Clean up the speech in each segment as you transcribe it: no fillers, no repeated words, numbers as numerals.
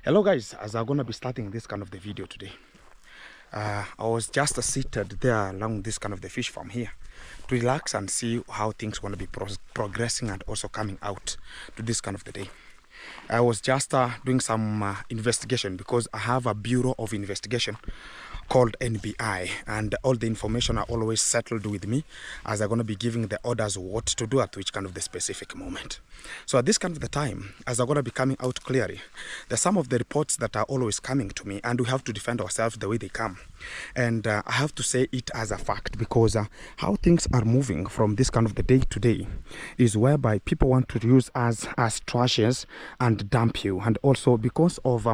Hello guys, as I'm gonna be starting this kind of the video today, I was just seated there along this kind of the fish farm here to relax and see how things gonna be progressing and also coming out to this kind of the day. I was just doing some investigation because I have a bureau of investigation called NBI, and all the information are always settled with me as I'm going to be giving the orders what to do at which kind of the specific moment. So at this kind of the time, as I'm going to be coming out clearly, there's some of the reports that are always coming to me, and we have to defend ourselves the way they come. And I have to say it as a fact because how things are moving from this kind of the day to day is whereby people want to use us as trashes and dump you. And also because of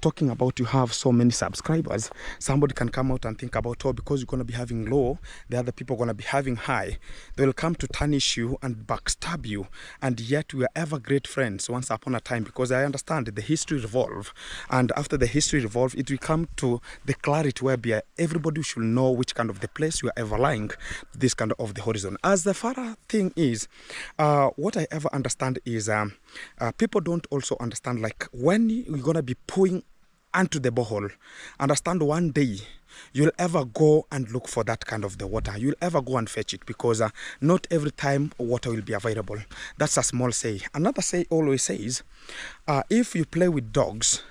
talking about you have so many subscribers, somebody can come out and think about, oh, because you're going to be having low, the other people are going to be having high. They will come to tarnish you and backstab you. And yet we are ever great friends once upon a time, because I understand the history revolve. And after the history revolve, it will come to the clarity whereby everybody should know which kind of the place you are ever lying, this kind of the horizon. As the further thing is, what I ever understand is people don't also understand, like when you're going to be pouring onto the borehole, understand one day you'll ever go and look for that kind of the water. You'll ever go and fetch it, because not every time water will be available. That's a small say. Another say always says, if you play with dogs,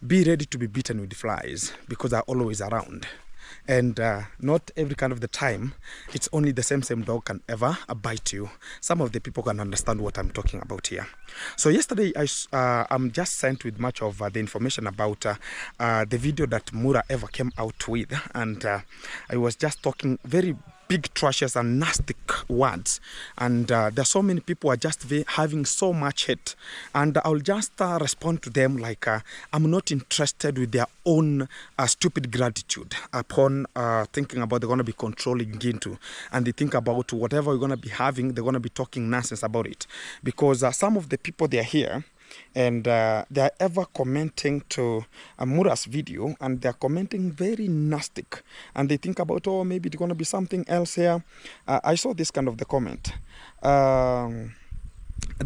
be ready to be beaten with flies, because they're always around. And not every kind of the time it's only the same dog can ever bite you. Some of the people can understand what I'm talking about here. So yesterday I'm just sent with much of the information about the video that Mura ever came out with, and I was just talking very big trashes and nasty words, and there's so many people are just having so much hate, and I'll just respond to them like I'm not interested with their own stupid gratitude upon thinking about they're going to be controlling into, and they think about whatever we're going to be having, they're going to be talking nonsense about it, because some of the people they're here and they're ever commenting to Mura's video, and they're commenting very nasty, and they think about, oh, maybe it's going to be something else here. I saw this kind of the comment. They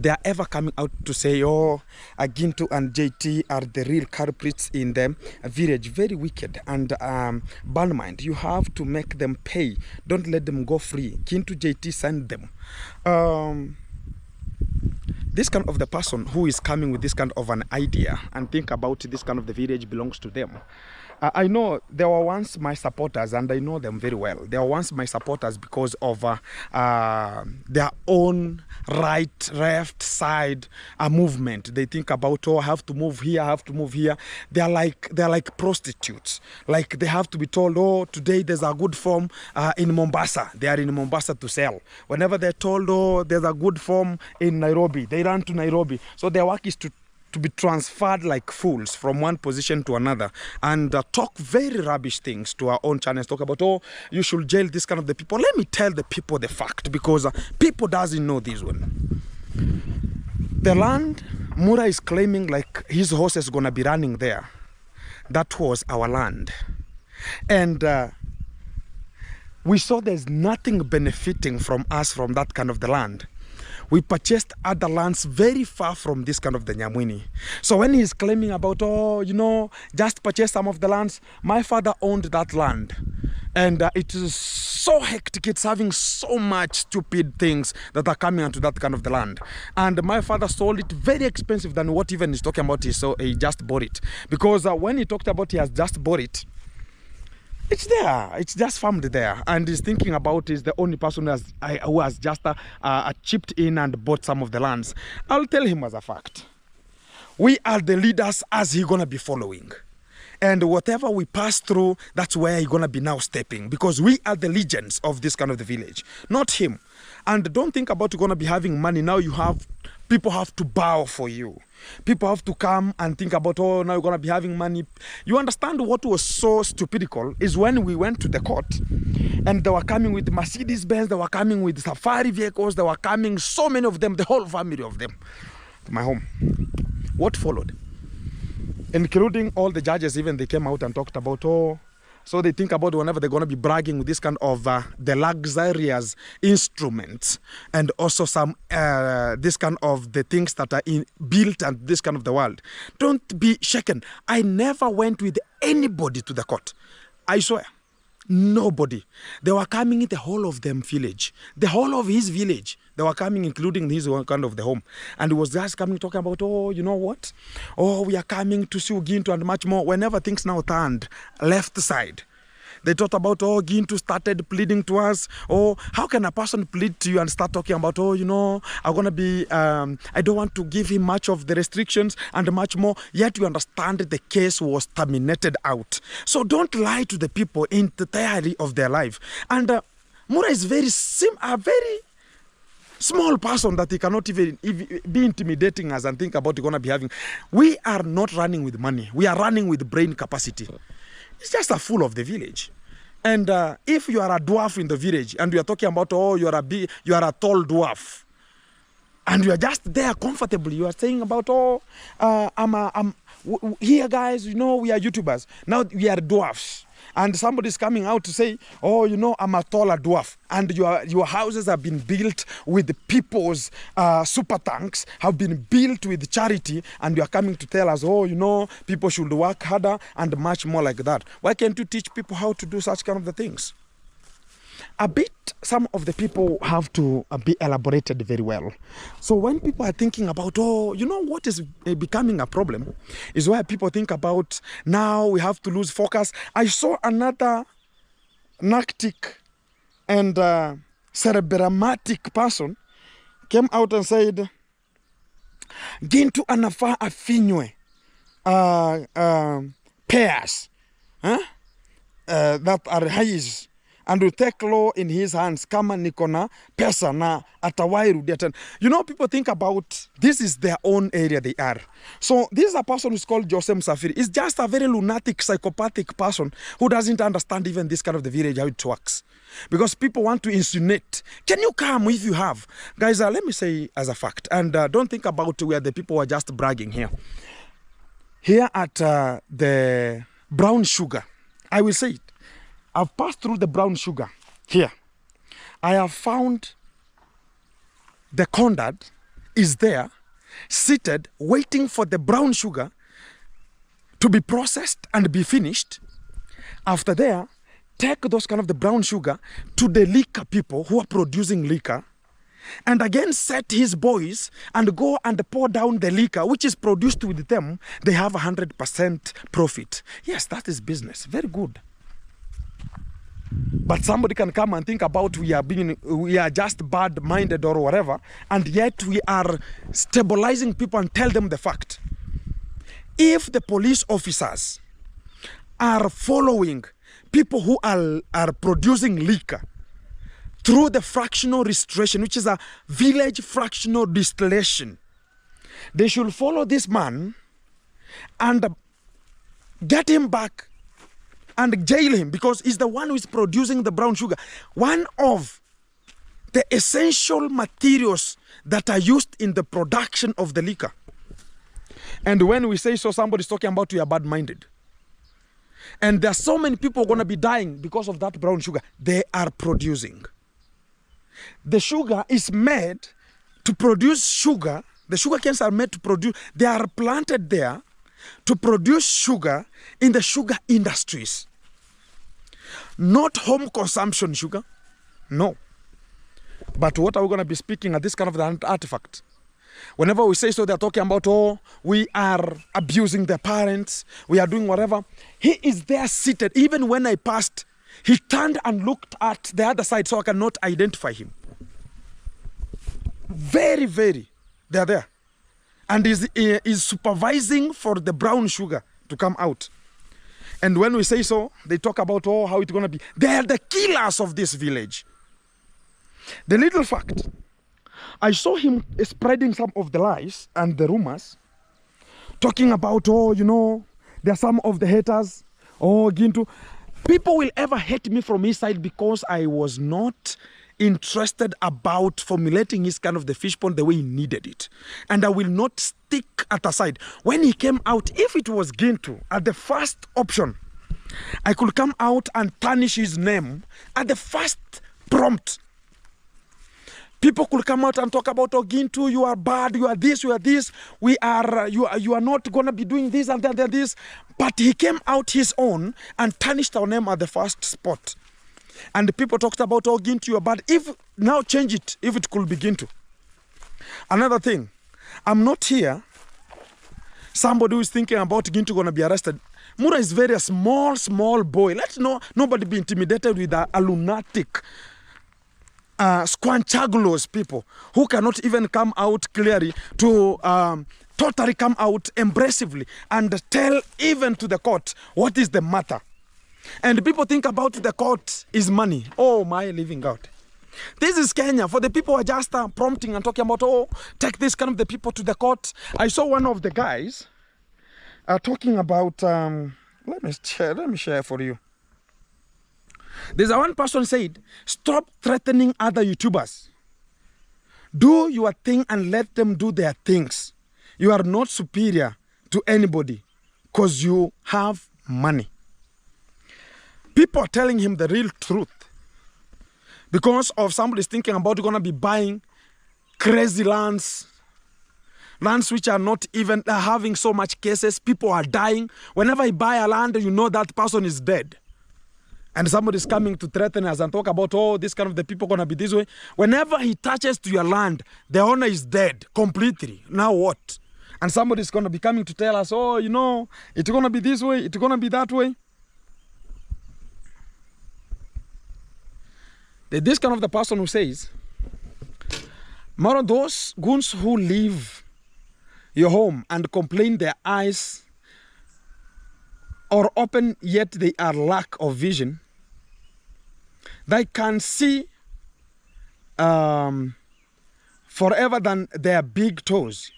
are ever coming out to say, oh, Gintu and JT are the real culprits in the village. Very wicked. And bad mind, you have to make them pay. Don't let them go free. Gintu, JT, send them. This kind of the person who is coming with this kind of an idea and think about this kind of the village belongs to them. I know they were once my supporters, and I know them very well. They were once my supporters because of their own right, left side movement. They think about, oh, I have to move here, I have to move here. They're like prostitutes. Like they have to be told, oh, today there's a good form in Mombasa. They are in Mombasa to sell. Whenever they're told, oh, there's a good form in Nairobi, they run to Nairobi. So their work is to be transferred like fools from one position to another, and talk very rubbish things to our own channels. Talk about, oh, you should jail this kind of the people. Let me tell the people the fact, because people doesn't know this one. The land Mura is claiming like his horse is gonna be running there, that was our land, and we saw there's nothing benefiting from us from that kind of the land. We purchased other lands very far from this kind of the Nyamwini. So when he's claiming about, oh, you know, just purchase some of the lands, my father owned that land. And it is so hectic, it's having so much stupid things that are coming onto that kind of the land. And my father sold it very expensive than what even he's talking about. So he just bought it. Because when he talked about he has just bought it, it's there, it's just farmed there, and he's thinking about is the only person who has just chipped in and bought some of the lands. I'll tell him as a fact, we are the leaders as he's gonna be following, and whatever we pass through, that's where he's gonna be now stepping, because we are the legends of this kind of the village, not him. And don't think about you're gonna be having money now. People have to bow for you. People have to come and think about, oh, now you're going to be having money. You understand what was so stupidical is when we went to the court and they were coming with Mercedes-Benz, they were coming with safari vehicles, they were coming, so many of them, the whole family of them, to my home. What followed? Including all the judges, even they came out and talked about, oh, So they think about whenever they're going to be bragging with this kind of the luxurious instruments and also some this kind of the things that are built and this kind of the world. Don't be shaken. I never went with anybody to the court. I swear. Nobody. They were coming in the whole of them village. The whole of his village. They were coming, including his one kind of the home. And he was just coming talking about, oh, you know what? Oh, we are coming to see Gintu and much more. Whenever things now turned left side, they thought about, oh, Gintu started pleading to us. Oh, how can a person plead to you and start talking about, oh, you know, I'm going to be, I don't want to give him much of the restrictions and much more. Yet you understand the case was terminated out. So don't lie to the people in the entirety of their life. And Mura is very a very small person that he cannot even be intimidating us and think about you're going to be having. We are not running with money. We are running with brain capacity. It's just a fool of the village. And if you are a dwarf in the village and you are talking about, oh, you are a tall dwarf, and you are just there comfortably, you are saying about, oh, here guys, you know, we are YouTubers. Now we are dwarfs. And somebody is coming out to say, oh, you know, I'm a taller dwarf. And your houses have been built with people's super tanks, have been built with charity. And you are coming to tell us, oh, you know, people should work harder and much more like that. Why can't you teach people how to do such kind of the things? Some of the people have to be elaborated very well. So when people are thinking about, oh, you know what is becoming a problem is where people think about, now we have to lose focus. I saw another narcotic and cerebramatic person came out and said, Gintu anafa afinywe pairs that are his, and will take law in his hands kama nikona pesa na atawai rudia tena. You know, people think about this is their own area they are. So this is a person who's called Joseph Msafiri. He's just a very lunatic, psychopathic person who doesn't understand even this kind of the village, how it works. Because people want to insinuate, can you come if you have? Guys, let me say as a fact, and don't think about where the people are just bragging here. Here at the Brown Sugar, I will say it. I've passed through the Brown Sugar here. I have found the conduct is there, seated, waiting for the brown sugar to be processed and be finished. After there, take those kind of the brown sugar to the liquor people who are producing liquor, and again set his boys and go and pour down the liquor which is produced with them. They have 100% profit. Yes, that is business. Very good. But somebody can come and think about we are just bad-minded or whatever, and yet we are stabilizing people and tell them the fact. If the police officers are following people who are producing liquor through the fractional distillation, which is a village fractional distillation, they should follow this man and get him back and jail him, because he's the one who is producing the brown sugar. One of the essential materials that are used in the production of the liquor. And when we say so, somebody's talking about we are bad-minded. And there are so many people going to be dying because of that brown sugar they are producing. The sugar is made to produce sugar. The sugar canes are made to produce, they are planted there to produce sugar in the sugar industries. Not home consumption sugar, no. But what are we going to be speaking at this kind of an artifact? Whenever we say so, they're talking about, oh, we are abusing the parents, we are doing whatever. He is there seated. Even when I passed, he turned and looked at the other side so I cannot identify him. Very, very, they're there. And is supervising for the brown sugar to come out. And when we say so, they talk about, oh, how it's going to be. They are the killers of this village. The little fact, I saw him spreading some of the lies and the rumors, talking about, oh, you know, there are some of the haters, oh, Gintu. People will ever hate me from his side because I was not interested about formulating his kind of the fish pond the way he needed it. And I will not stick at a side. When he came out, if it was Gintu at the first option, I could come out and tarnish his name at the first prompt. People could come out and talk about Ogintu, you are bad, you are this, you are this, you are not going to be doing this and that and this. But he came out his own and tarnished our name at the first spot. And the people talked about Ogintu, you are bad. If now change it, if it could be Gintu. Another thing, I'm not here. Somebody who is thinking about Gintu going to be arrested. Mura is very small boy. Let nobody be intimidated with a lunatic, squanchagulos people who cannot even come out clearly to totally come out embracively and tell even to the court what is the matter. And people think about the court is money. Oh my living God. This is Kenya. For the people who are just prompting and talking about, oh, take this kind of the people to the court. I saw one of the guys talking about, let me share for you. There's one person said, stop threatening other YouTubers. Do your thing and let them do their things. You are not superior to anybody because you have money. People are telling him the real truth. Because of somebody's thinking about going to be buying crazy lands which are not even having so much cases. People are dying. Whenever you buy a land, you know that person is dead. And somebody's coming to threaten us and talk about, oh, this kind of the people going to be this way. Whenever he touches to your land, the owner is dead completely. Now what? And somebody's going to be coming to tell us, oh, you know, it's going to be this way, it's going to be that way. This kind of the person who says, more of those goons who leave your home and complain their eyes or open yet they are lack of vision, they can see forever than their big toes.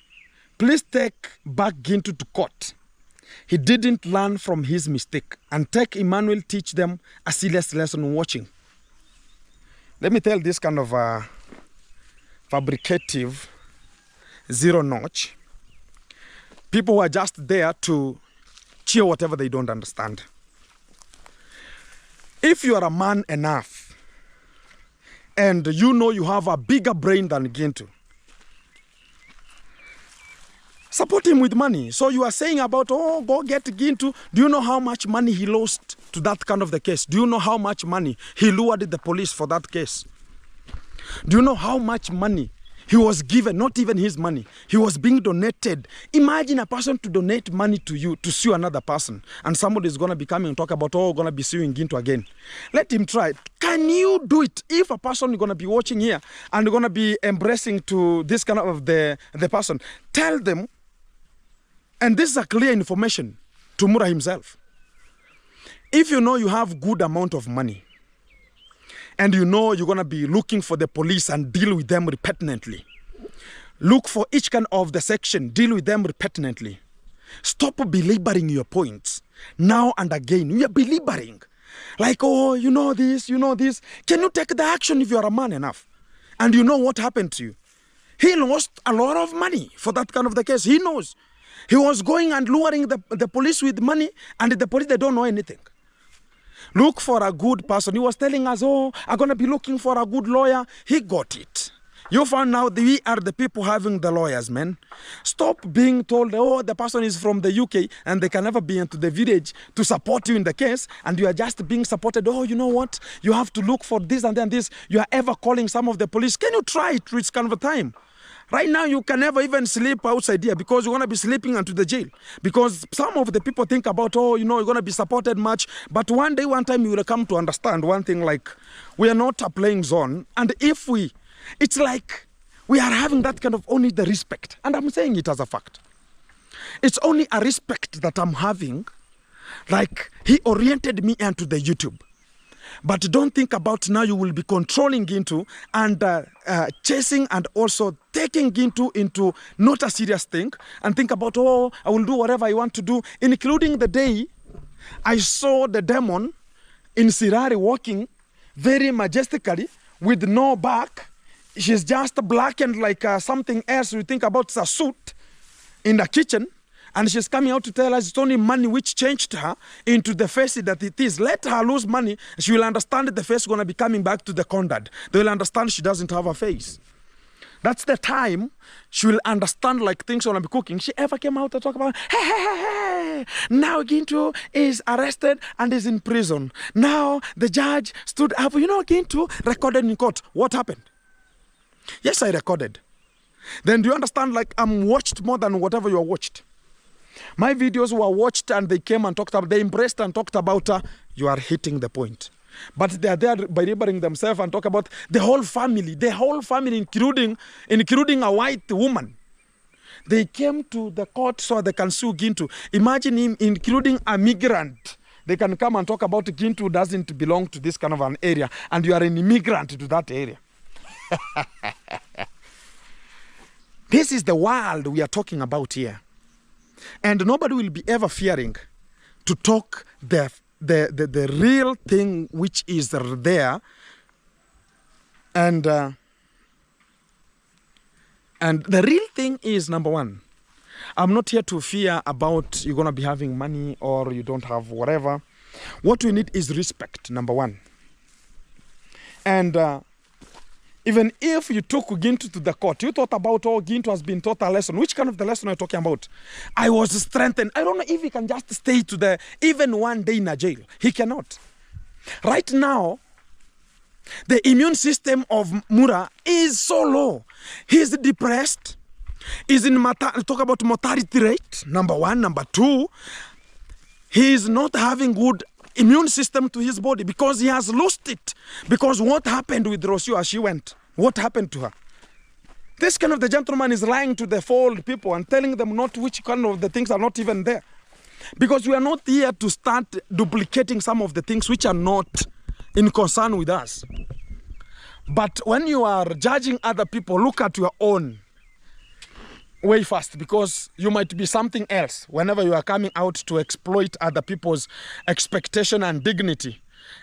Please take back Gintu to court. He didn't learn from his mistake. And take Emmanuel, teach them a serious lesson watching. Let me tell this kind of fabricative zero notch. People who are just there to cheer whatever they don't understand. If you are a man enough and you know you have a bigger brain than Gintu, support him with money. So you are saying about, oh, go get Gintu. Do you know how much money he lost to that kind of the case? Do you know how much money he lured the police for that case? Do you know how much money he was given? Not even his money. He was being donated. Imagine a person to donate money to you to sue another person. And somebody is going to be coming and talk about, oh, going to be suing Gintu again. Let him try. Can you do it? If a person is going to be watching here and going to be embracing to this kind of the person, tell them. And this is a clear information to Mura himself. If you know you have good amount of money, and you know you're going to be looking for the police and deal with them repetently, look for each kind of the section, deal with them repetently. Stop belaboring your points now and again. We are belaboring. Like, oh, you know this, you know this. Can you take the action if you are a man enough? And you know what happened to you? He lost a lot of money for that kind of the case. He knows. He was going and luring the police with money, and the police, they don't know anything. Look for a good person. He was telling us, oh, I'm going to be looking for a good lawyer. He got it. You found out we are the people having the lawyers, man. Stop being told, oh, the person is from the UK and they can never be into the village to support you in the case, and you are just being supported. Oh, you know what? You have to look for this and then this. You are ever calling some of the police. Can you try it with kind of a time? Right now, you can never even sleep outside here because you're going to be sleeping into the jail. Because some of the people think about, oh, you know, you're going to be supported much. But one day, one time, you will come to understand one thing, like, we are not a playing zone. And if it's like we are having that kind of only the respect. And I'm saying it as a fact. It's only a respect that I'm having. Like, he oriented me into the YouTube. But don't think about now you will be controlling Gintu and chasing and also taking Gintu into not a serious thing and think about, oh, I will do whatever I want to do, including the day I saw the demon in Sirari walking very majestically with no back. She's just black and like something else you think about a suit in the kitchen. And she's coming out to tell us it's only money which changed her into the face that it is. Let her lose money. She will understand that the face is going to be coming back to the conduct. They will understand she doesn't have a face. That's the time she will understand like things going to be cooking. She ever came out to talk about, hey, now Gintu is arrested and is in prison. Now the judge stood up. You know, Gintu recorded in court. What happened? Yes, I recorded. Then do you understand, like, I'm watched more than whatever you are watched. My videos were watched and they came and talked about, they embraced and talked about, you are hitting the point. But they are there believing themselves and talk about the whole family, including a white woman. They came to the court so they can sue Gintu. Imagine him including a migrant. They can come and talk about Gintu doesn't belong to this kind of an area and you are an immigrant to that area. This is the world we are talking about here. And nobody will be ever fearing to talk the real thing which is there. And the real thing is, number one, I'm not here to fear about you're going to be having money or you don't have whatever. What we need is respect, number one. And even if you took Gintu to the court, you thought about, oh, Gintu has been taught a lesson. Which kind of the lesson are you talking about? I was strengthened. I don't know if he can just stay to the, even one day in a jail. He cannot. Right now, the immune system of Mura is so low. He's depressed. He's in, talk about mortality rate, number one. Number two, he's not having good immune system to his body because he has lost it. Because what happened with Rocio as she went? What happened to her? This kind of the gentleman is lying to the fold people and telling them not which kind of the things are not even there. Because we are not here to start duplicating some of the things which are not in concern with us. But when you are judging other people, look at your own way first, because you might be something else whenever you are coming out to exploit other people's expectation and dignity.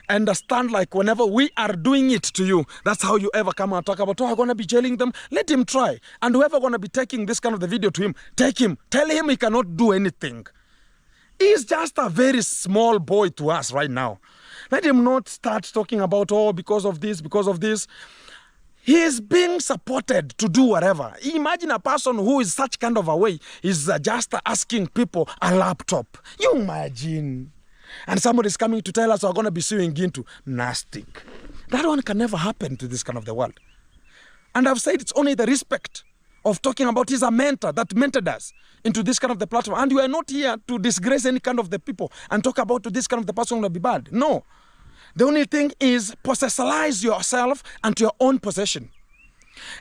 Understand, like, whenever we are doing it to you, that's how you ever come and talk about, oh, I'm going to be jailing them. Let him try. And whoever going to be taking this kind of the video to him, take him. Tell him he cannot do anything. He's just a very small boy to us right now. Let him not start talking about, oh, because of this, because of this. He is being supported to do whatever. Imagine a person who is such kind of a way is just asking people a laptop. You imagine. And somebody is coming to tell us we're going to be suing Gintu. Nasty. That one can never happen to this kind of the world. And I've said it's only the respect of talking about he's a mentor that mentored us into this kind of the platform. And we are not here to disgrace any kind of the people and talk about this kind of the person will be bad. No. The only thing is possessialize yourself and your own possession.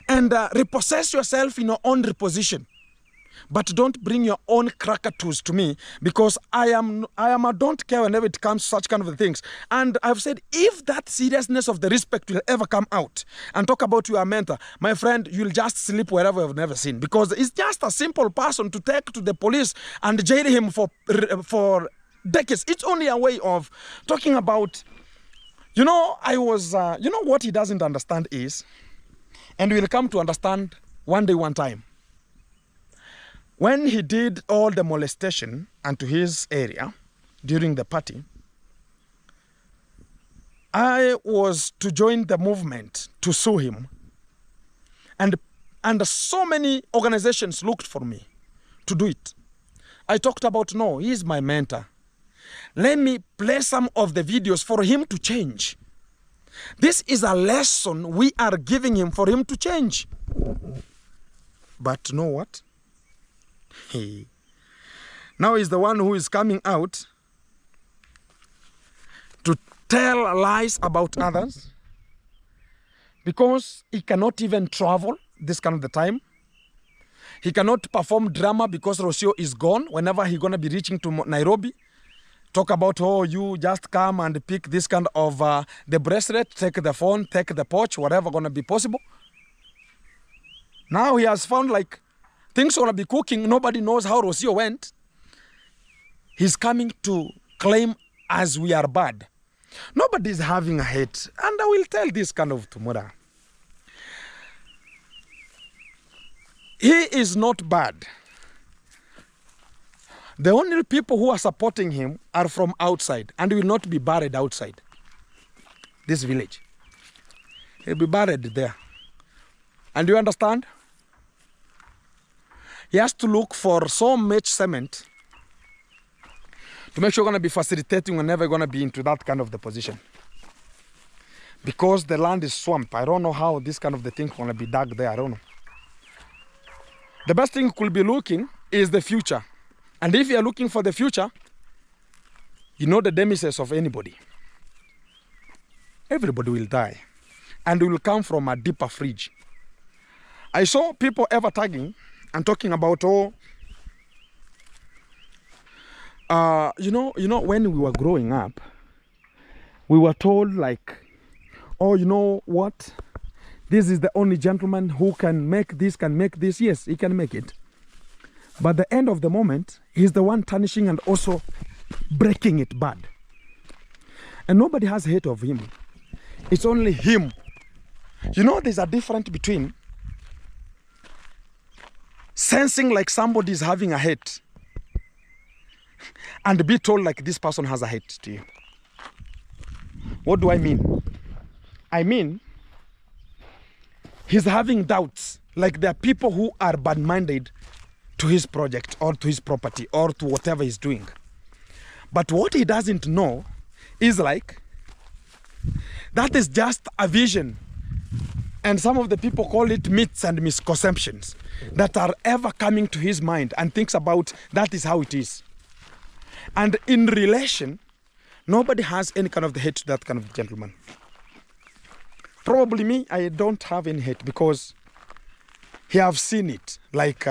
And repossess yourself in your own reposition. But don't bring your own crackatoos to me, because I am a don't care whenever it comes to such kind of things. And I've said, if that seriousness of the respect will ever come out and talk about your mentor, my friend, you'll just sleep wherever you've never seen. Because it's just a simple person to take to the police and jail him for decades. It's only a way of talking about, you know, you know what he doesn't understand is, and we'll come to understand one day, one time. When he did all the molestation unto his area during the party, I was to join the movement to sue him. And so many organizations looked for me to do it. I talked about, no, he's my mentor. Let me play some of the videos for him to change. This is a lesson we are giving him for him to change. But you know what? Now he's the one who is coming out to tell lies about others, because he cannot even travel this kind of the time. He cannot perform drama because Rocio is gone. Whenever he's going to be reaching to Nairobi, talk about, oh, you just come and pick this kind of the bracelet, take the phone, take the pouch, whatever going to be possible. Now he has found, like, things going to be cooking. Nobody knows how Rocio went. He's coming to claim as we are bad. Nobody's having a hate. And I will tell this kind of tomorrow. He is not bad. The only people who are supporting him are from outside and will not be buried outside this village. He'll be buried there. And you understand? He has to look for so much cement to make sure we're going to be facilitating whenever we're going to be into that kind of the position. Because the land is swamp. I don't know how this kind of the thing going to be dug there. I don't know. The best thing you could be looking is the future. And if you're looking for the future, you know the nemesis of anybody. Everybody will die. And will come from a deeper fridge. I saw people ever tagging and talking about, oh, you know, when we were growing up, we were told like, oh, you know what? This is the only gentleman who can make this, Yes, he can make it. But at the end of the moment, he's the one tarnishing and also breaking it bad. And nobody has hate of him. It's only him. You know, there's a difference between sensing like somebody is having a hate and be told like this person has a hate to you. What do I mean? I mean, he's having doubts. Like there are people who are bad-minded to his project or to his property or to whatever he's doing. But what he doesn't know is like, that is just a vision. And some of the people call it myths and misconceptions that are ever coming to his mind and thinks about that is how it is. And in relation, nobody has any kind of the hate to that kind of gentleman. Probably me, I don't have any hate because he have seen it. Like,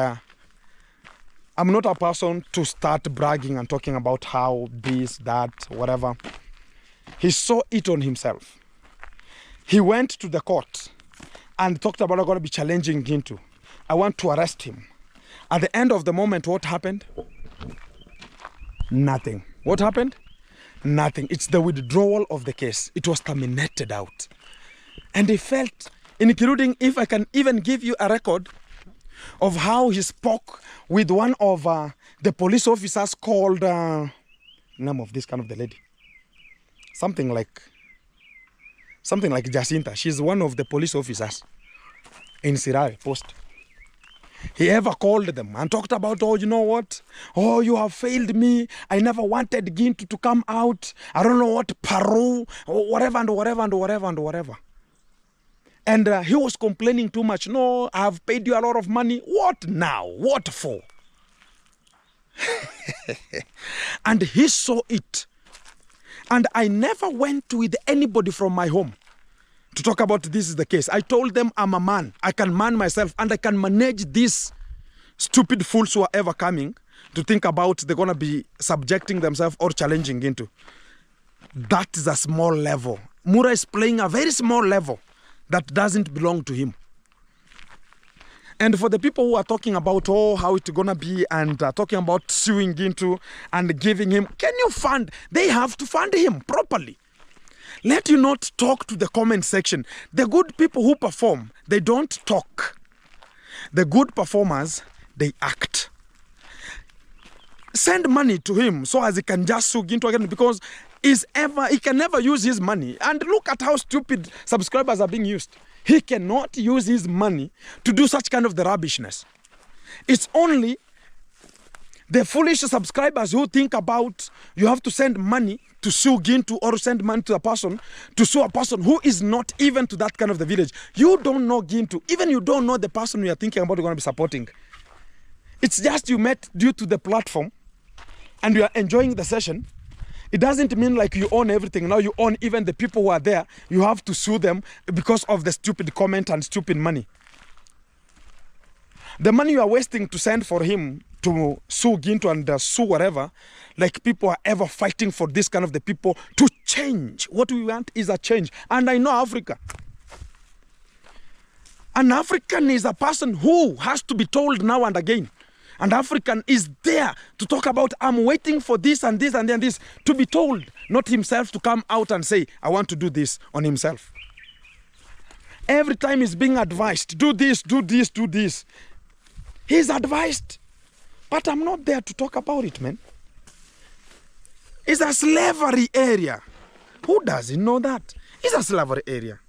I'm not a person to start bragging and talking about how this, that, whatever. He saw it on himself. He went to the court and talked about I'm going to be challenging Gintu. I want to arrest him. At the end of the moment, what happened? Nothing. What happened? Nothing. It's the withdrawal of the case. It was terminated out. And he felt, including if I can even give you a record of how he spoke with one of the police officers called, name of this kind of the lady. Something like Jacinta. She's one of the police officers in Sirare Post. He ever called them and talked about, oh, you know what? Oh, you have failed me. I never wanted Gintu to come out. I don't know what, Peru, or whatever and whatever and whatever and whatever. And he was complaining too much. No, I have paid you a lot of money. What now? What for? And he saw it. And I never went with anybody from my home to talk about this is the case. I told them I'm a man. I can man myself and I can manage these stupid fools who are ever coming to think about they're going to be subjecting themselves or challenging into. That is a small level. Mura is playing a very small level that doesn't belong to him. And for the people who are talking about, oh, how it's going to be and talking about suing into and giving him, can you fund? They have to fund him properly. Let you not talk to the comment section. The good people who perform, they don't talk. The good performers, they act. Send money to him so as he can just sue Gintu again because he can never use his money. And look at how stupid subscribers are being used. He cannot use his money to do such kind of the rubbishness. It's only the foolish subscribers who think about you have to send money to sue Gintu or send money to a person to sue a person who is not even to that kind of the village. You don't know Gintu. Even you don't know the person you are thinking about you're going to be supporting. It's just you met due to the platform and you are enjoying the session. It doesn't mean like you own everything. Now you own even the people who are there. You have to sue them because of the stupid comment and stupid money. The money you are wasting to send for him to sue Gintu and sue whatever, like people are ever fighting for this kind of the people to change. What we want is a change. And I know Africa. An African is a person who has to be told now and again. And African is there to talk about, I'm waiting for this and this and then this, to be told, not himself to come out and say, I want to do this on himself. Every time he's being advised, do this, do this, do this. He's advised But I'm not there to talk about it, man. It's a slavery area. Who doesn't know that? It's a slavery area.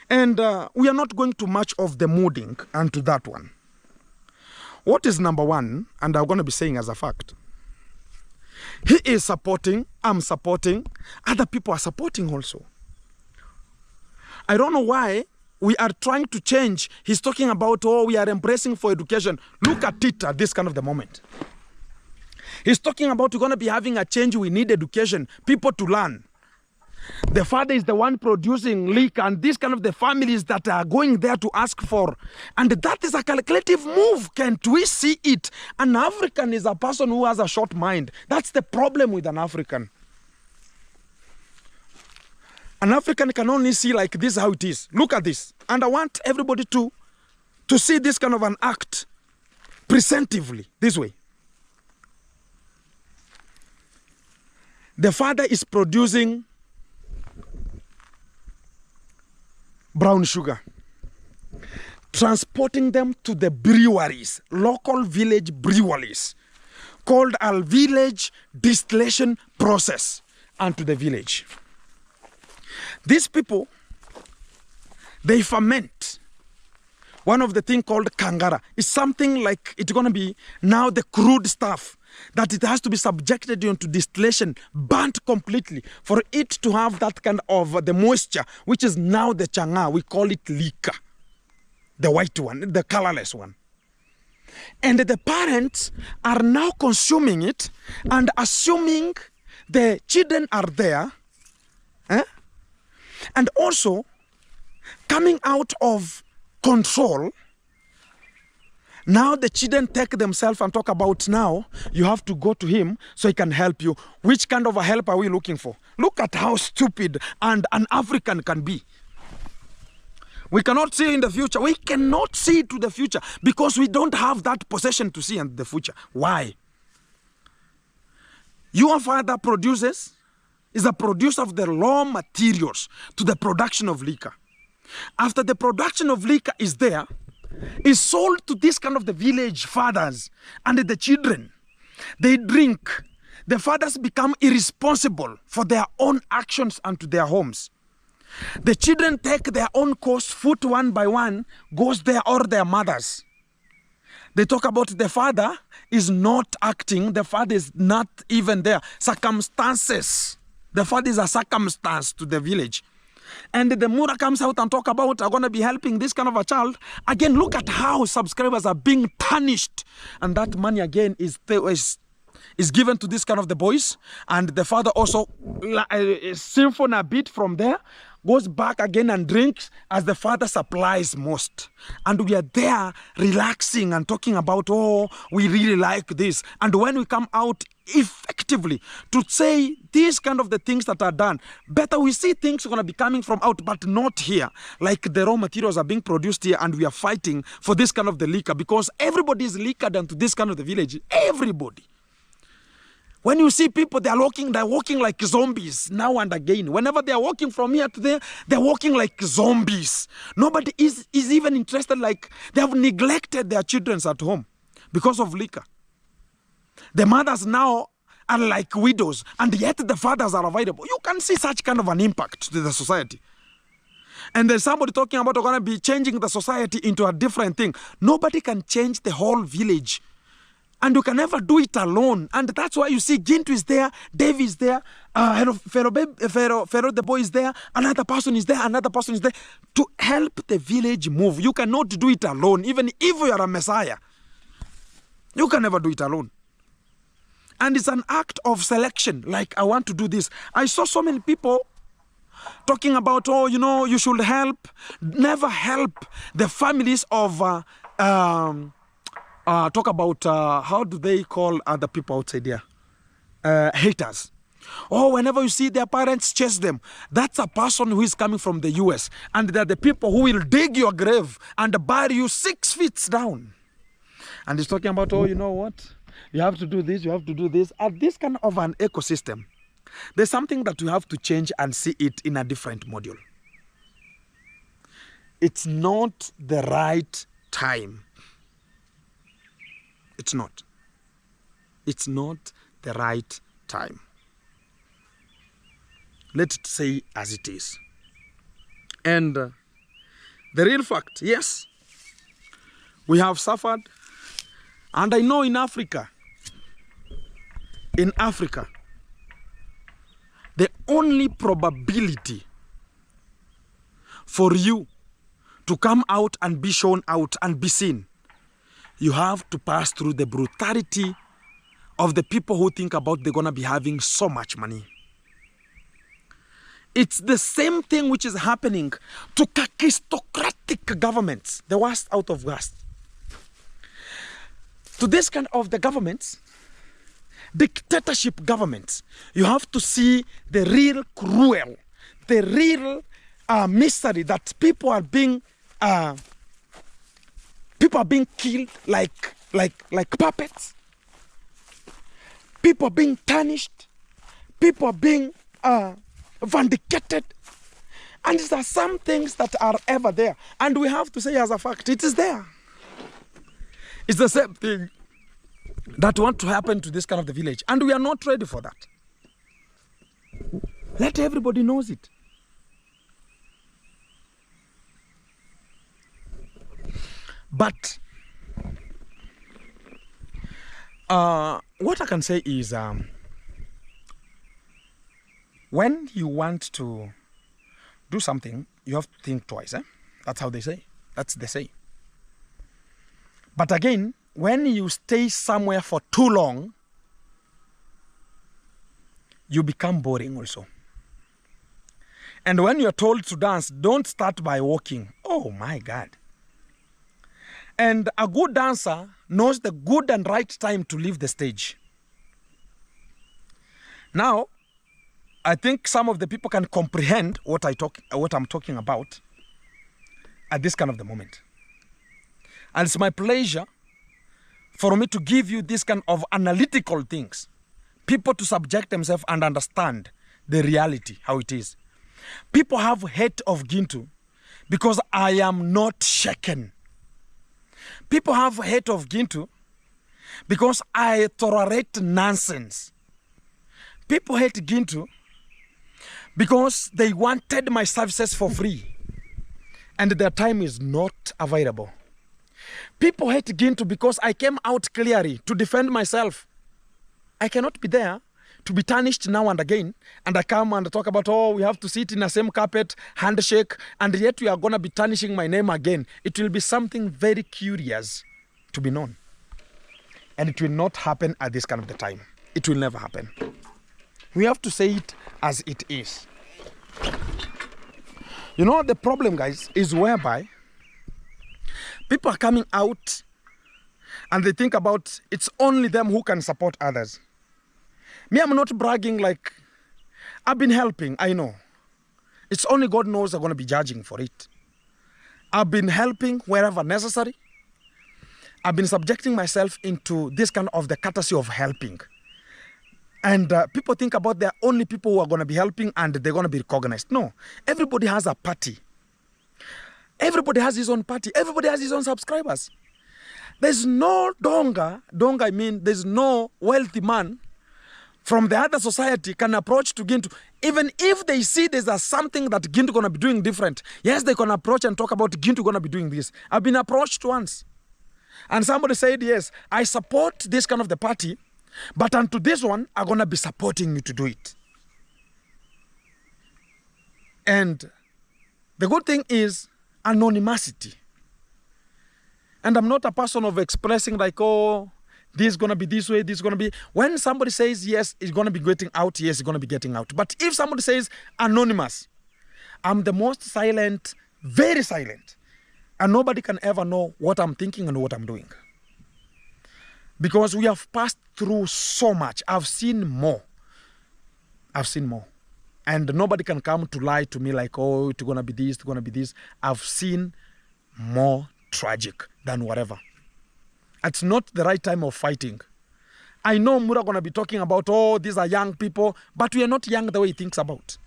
And we are not going to much of the mooding onto that one. What is number one, and I'm going to be saying as a fact, he is supporting, I'm supporting, other people are supporting also. I don't know why we are trying to change. He's talking about, oh, we are embracing for education. Look at it at this kind of the moment. He's talking about we're going to be having a change. We need education, people to learn. The father is the one producing leak, and these kind of the families that are going there to ask for. And that is a calculative move. Can't we see it? An African is a person who has a short mind. That's the problem with an African. An African can only see like this how it is. Look at this. And I want everybody to see this kind of an act presentively this way. The father is producing brown sugar, transporting them to the breweries, local village breweries, called a village distillation process, and to the village. These people, they ferment. One of the things called kangara is something like, it's going to be now the crude stuff that it has to be subjected into distillation, burnt completely for it to have that kind of the moisture, which is now the changa. We call it liquor, the white one, the colorless one. And the parents are now consuming it and assuming the children are there, and also coming out of control. Now the children take themselves and talk about, now you have to go to him so he can help you. Which kind of a help are we looking for? Look at how stupid and an African can be. We cannot see in the future. We cannot see to the future because we don't have that possession to see in the future. Why? Your father is a producer of the raw materials to the production of liquor. After the production of liquor is there, is sold to this kind of the village fathers and the children. They drink. The fathers become irresponsible for their own actions and to their homes. The children take their own course, foot one by one, goes there or their mothers. They talk about the father is not acting, the father is not even there. Circumstances. The father is a circumstance to the village. And the Mura comes out and talk about, I'm going to be helping this kind of a child. Again, look at how subscribers are being tarnished. And that money again is given to this kind of the boys. And the father also symphony a bit from there, goes back again and drinks as the father supplies most. And we are there relaxing and talking about, oh, we really like this. And when we come out effectively to say these kind of the things that are done, better we see things are going to be coming from out, but not here. Like the raw materials are being produced here and we are fighting for this kind of the liquor because everybody is liquored into this kind of the village. Everybody. When you see people, they're walking like zombies now and again. Whenever they are walking from here to there, they're walking like zombies. Nobody is even interested, like they have neglected their children at home because of liquor. The mothers now are like widows, and yet the fathers are available. You can see such kind of an impact to the society. And there's somebody talking about going to be changing the society into a different thing. Nobody can change the whole village. And you can never do it alone. And that's why you see Gintu is there, Dave is there, Pharaoh the boy is there, another person is there, another person is there to help the village move. You cannot do it alone, even if you are a messiah. You can never do it alone. And it's an act of selection, like I want to do this. I saw so many people talking about, oh, you know, you should help, never help the families of, talk about, how do they call other people outside there? Haters. Oh, whenever you see their parents chase them, that's a person who is coming from the US. And they're the people who will dig your grave and bury you 6 feet down. And he's talking about, oh, you know what? You have to do this, you have to do this. At this kind of an ecosystem, there's something that we have to change and see it in a different module. It's not the right time. It's not. It's not the right time. Let it say as it is. And the real fact, yes, we have suffered. And I know in Africa, the only probability for you to come out and be shown out and be seen, you have to pass through the brutality of the people who think about they're going to be having so much money. It's the same thing which is happening to kakistocratic governments, the worst out of worst. To this kind of the governments, dictatorship governments, you have to see the real cruel, the real misery that people are being killed like puppets. People are being tarnished. People are being vindicated. And there are some things that are ever there. And we have to say as a fact, it is there. It's the same thing that want to happen to this kind of the village. And we are not ready for that. Let everybody knows it. But what I can say is when you want to do something, you have to think twice. That's how they say. That's the say. But again, when you stay somewhere for too long, you become boring also. And when you're told to dance, don't start by walking. Oh my God. And a good dancer knows the good and right time to leave the stage. Now, I think some of the people can comprehend what I'm talking about at this kind of the moment. And it's my pleasure for me to give you this kind of analytical things. People to subject themselves and understand the reality, how it is. People have hate of Gintu because I am not shaken. People have hate of Gintu because I tolerate nonsense. People hate Gintu because they wanted my services for free and their time is not available. People hate Gintu because I came out clearly to defend myself. I cannot be there to be tarnished now and again, and I come and talk about, oh, we have to sit in the same carpet, handshake, and yet we are going to be tarnishing my name again. It will be something very curious to be known. And it will not happen at this kind of the time. It will never happen. We have to say it as it is. You know, the problem, guys, is whereby people are coming out and they think about it's only them who can support others. Me, I'm not bragging like I've been helping, I know. It's only God knows I'm going to be judging for it. I've been helping wherever necessary. I've been subjecting myself into this kind of the courtesy of helping. And people think about they're only people who are going to be helping and they're going to be recognized. No, everybody has a party. Everybody has his own party. Everybody has his own subscribers. There's no there's no wealthy man from the other society can approach to Gintu. Even if they see there's something that Gintu going to be doing different, yes, they can approach and talk about Gintu going to be doing this. I've been approached once. And somebody said, yes, I support this kind of the party, but unto this one, I'm going to be supporting you to do it. And the good thing is anonymity. And I'm not a person of expressing like, oh, this is going to be this way, this is going to be. When somebody says, yes, it's going to be getting out, yes, it's going to be getting out. But if somebody says anonymous, I'm the most silent, very silent. And nobody can ever know what I'm thinking and what I'm doing. Because we have passed through so much. I've seen more. I've seen more. And nobody can come to lie to me like, oh, it's going to be this, it's going to be this. I've seen more tragic than whatever. It's not the right time of fighting. I know Mura going to be talking about, oh, these are young people, but we are not young the way he thinks about.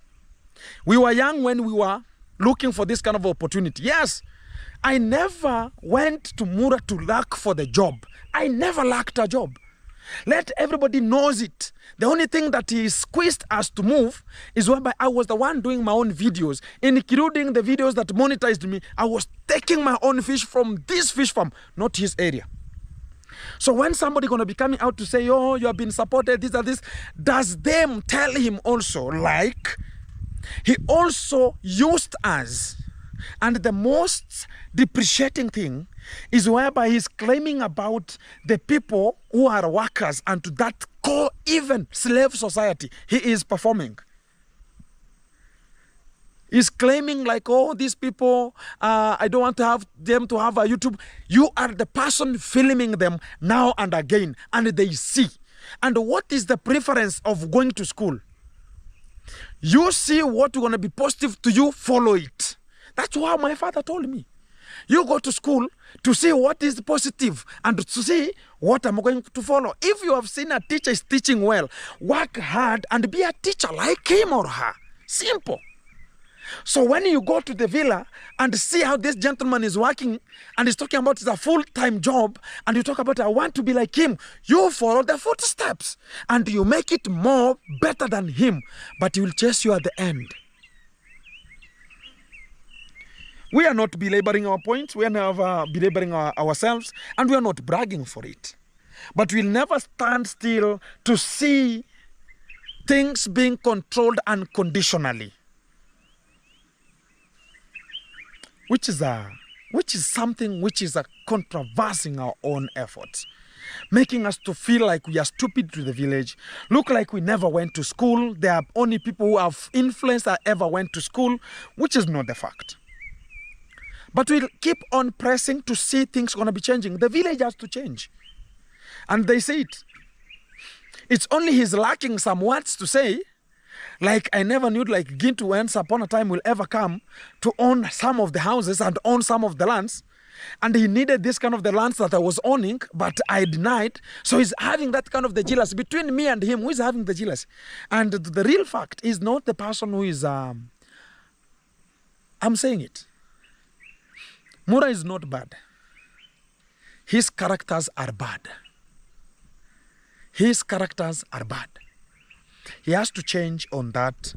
We were young when we were looking for this kind of opportunity. Yes, I never went to Mura to look for the job. I never lacked a job. Let everybody knows it. The only thing that he squeezed us to move is whereby I was the one doing my own videos, including the videos that monetized me. I was taking my own fish from this fish farm, not his area. So when somebody gonna be coming out to say, oh, you have been supported, this or this, does them tell him also, like, he also used us. And the most depreciating thing is whereby he's claiming about the people who are workers and to that even slave society he is performing. He's claiming like, oh, these people, I don't want to have them to have a YouTube. You are the person filming them now and again, and they see. And what is the preference of going to school? You see what is going to be positive to you, follow it. That's what my father told me. You go to school to see what is positive and to see what I'm going to follow. If you have seen a teacher is teaching well, work hard and be a teacher like him or her. Simple. So when you go to the villa and see how this gentleman is working and he's talking about it's a full-time job and you talk about I want to be like him, you follow the footsteps and you make it more better than him, but he will chase you at the end. We are not belaboring our points, we are never belaboring ourselves, and we are not bragging for it. But we'll never stand still to see things being controlled unconditionally. Which is something which is controversing our own efforts, making us to feel like we are stupid to the village, look like we never went to school. There are only people who have influence that ever went to school, which is not the fact. But we'll keep on pressing to see things going to be changing. The village has to change. And they say it. It's only he's lacking some words to say. Like I never knew like Gintu once upon a time will ever come to own some of the houses and own some of the lands. And he needed this kind of the lands that I was owning, but I denied. So he's having that kind of the jealousy. Between me and him, who is having the jealousy? And the real fact is not the person who is, I'm saying it. Mura is not bad. His characters are bad. His characters are bad. He has to change on that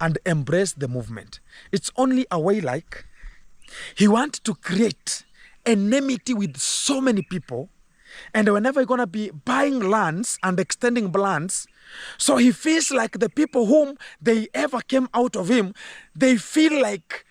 and embrace the movement. It's only a way like he wants to create enmity with so many people, and whenever you're going to be buying lands and extending lands, so he feels like the people whom they ever came out of him, they feel like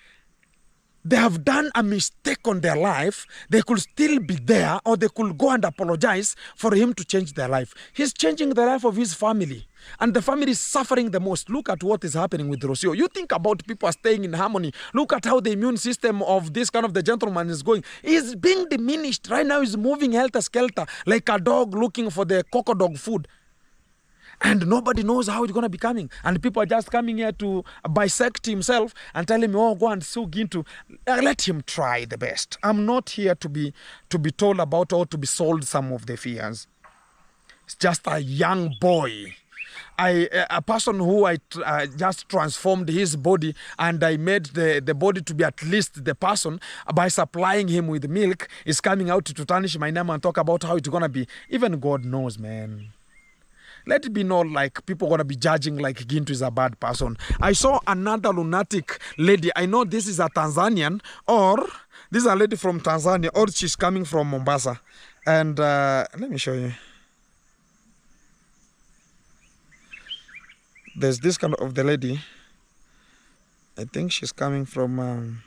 they have done a mistake on their life, they could still be there, or they could go and apologize for him to change their life. He's changing the life of his family, and the family is suffering the most. Look at what is happening with Rocio. You think about people are staying in harmony. Look at how the immune system of this kind of the gentleman is going. He's being diminished. Right now he's moving helter-skelter like a dog looking for the cocoa dog food. And nobody knows how it's going to be coming. And people are just coming here to bisect himself and tell him, oh, go and sue Gintu. Let him try the best. I'm not here to be told about or to be sold some of the fears. It's just a young boy. A person who I just transformed his body, and I made the body to be at least the person by supplying him with milk, is coming out to tarnish my name and talk about how it's going to be. Even God knows, man. Let it be known like people going to be judging like Gintu is a bad person. I saw another lunatic lady. I know this is a Tanzanian, or this is a lady from Tanzania, or she's coming from Mombasa. And let me show you. There's this kind of the lady. I think she's coming from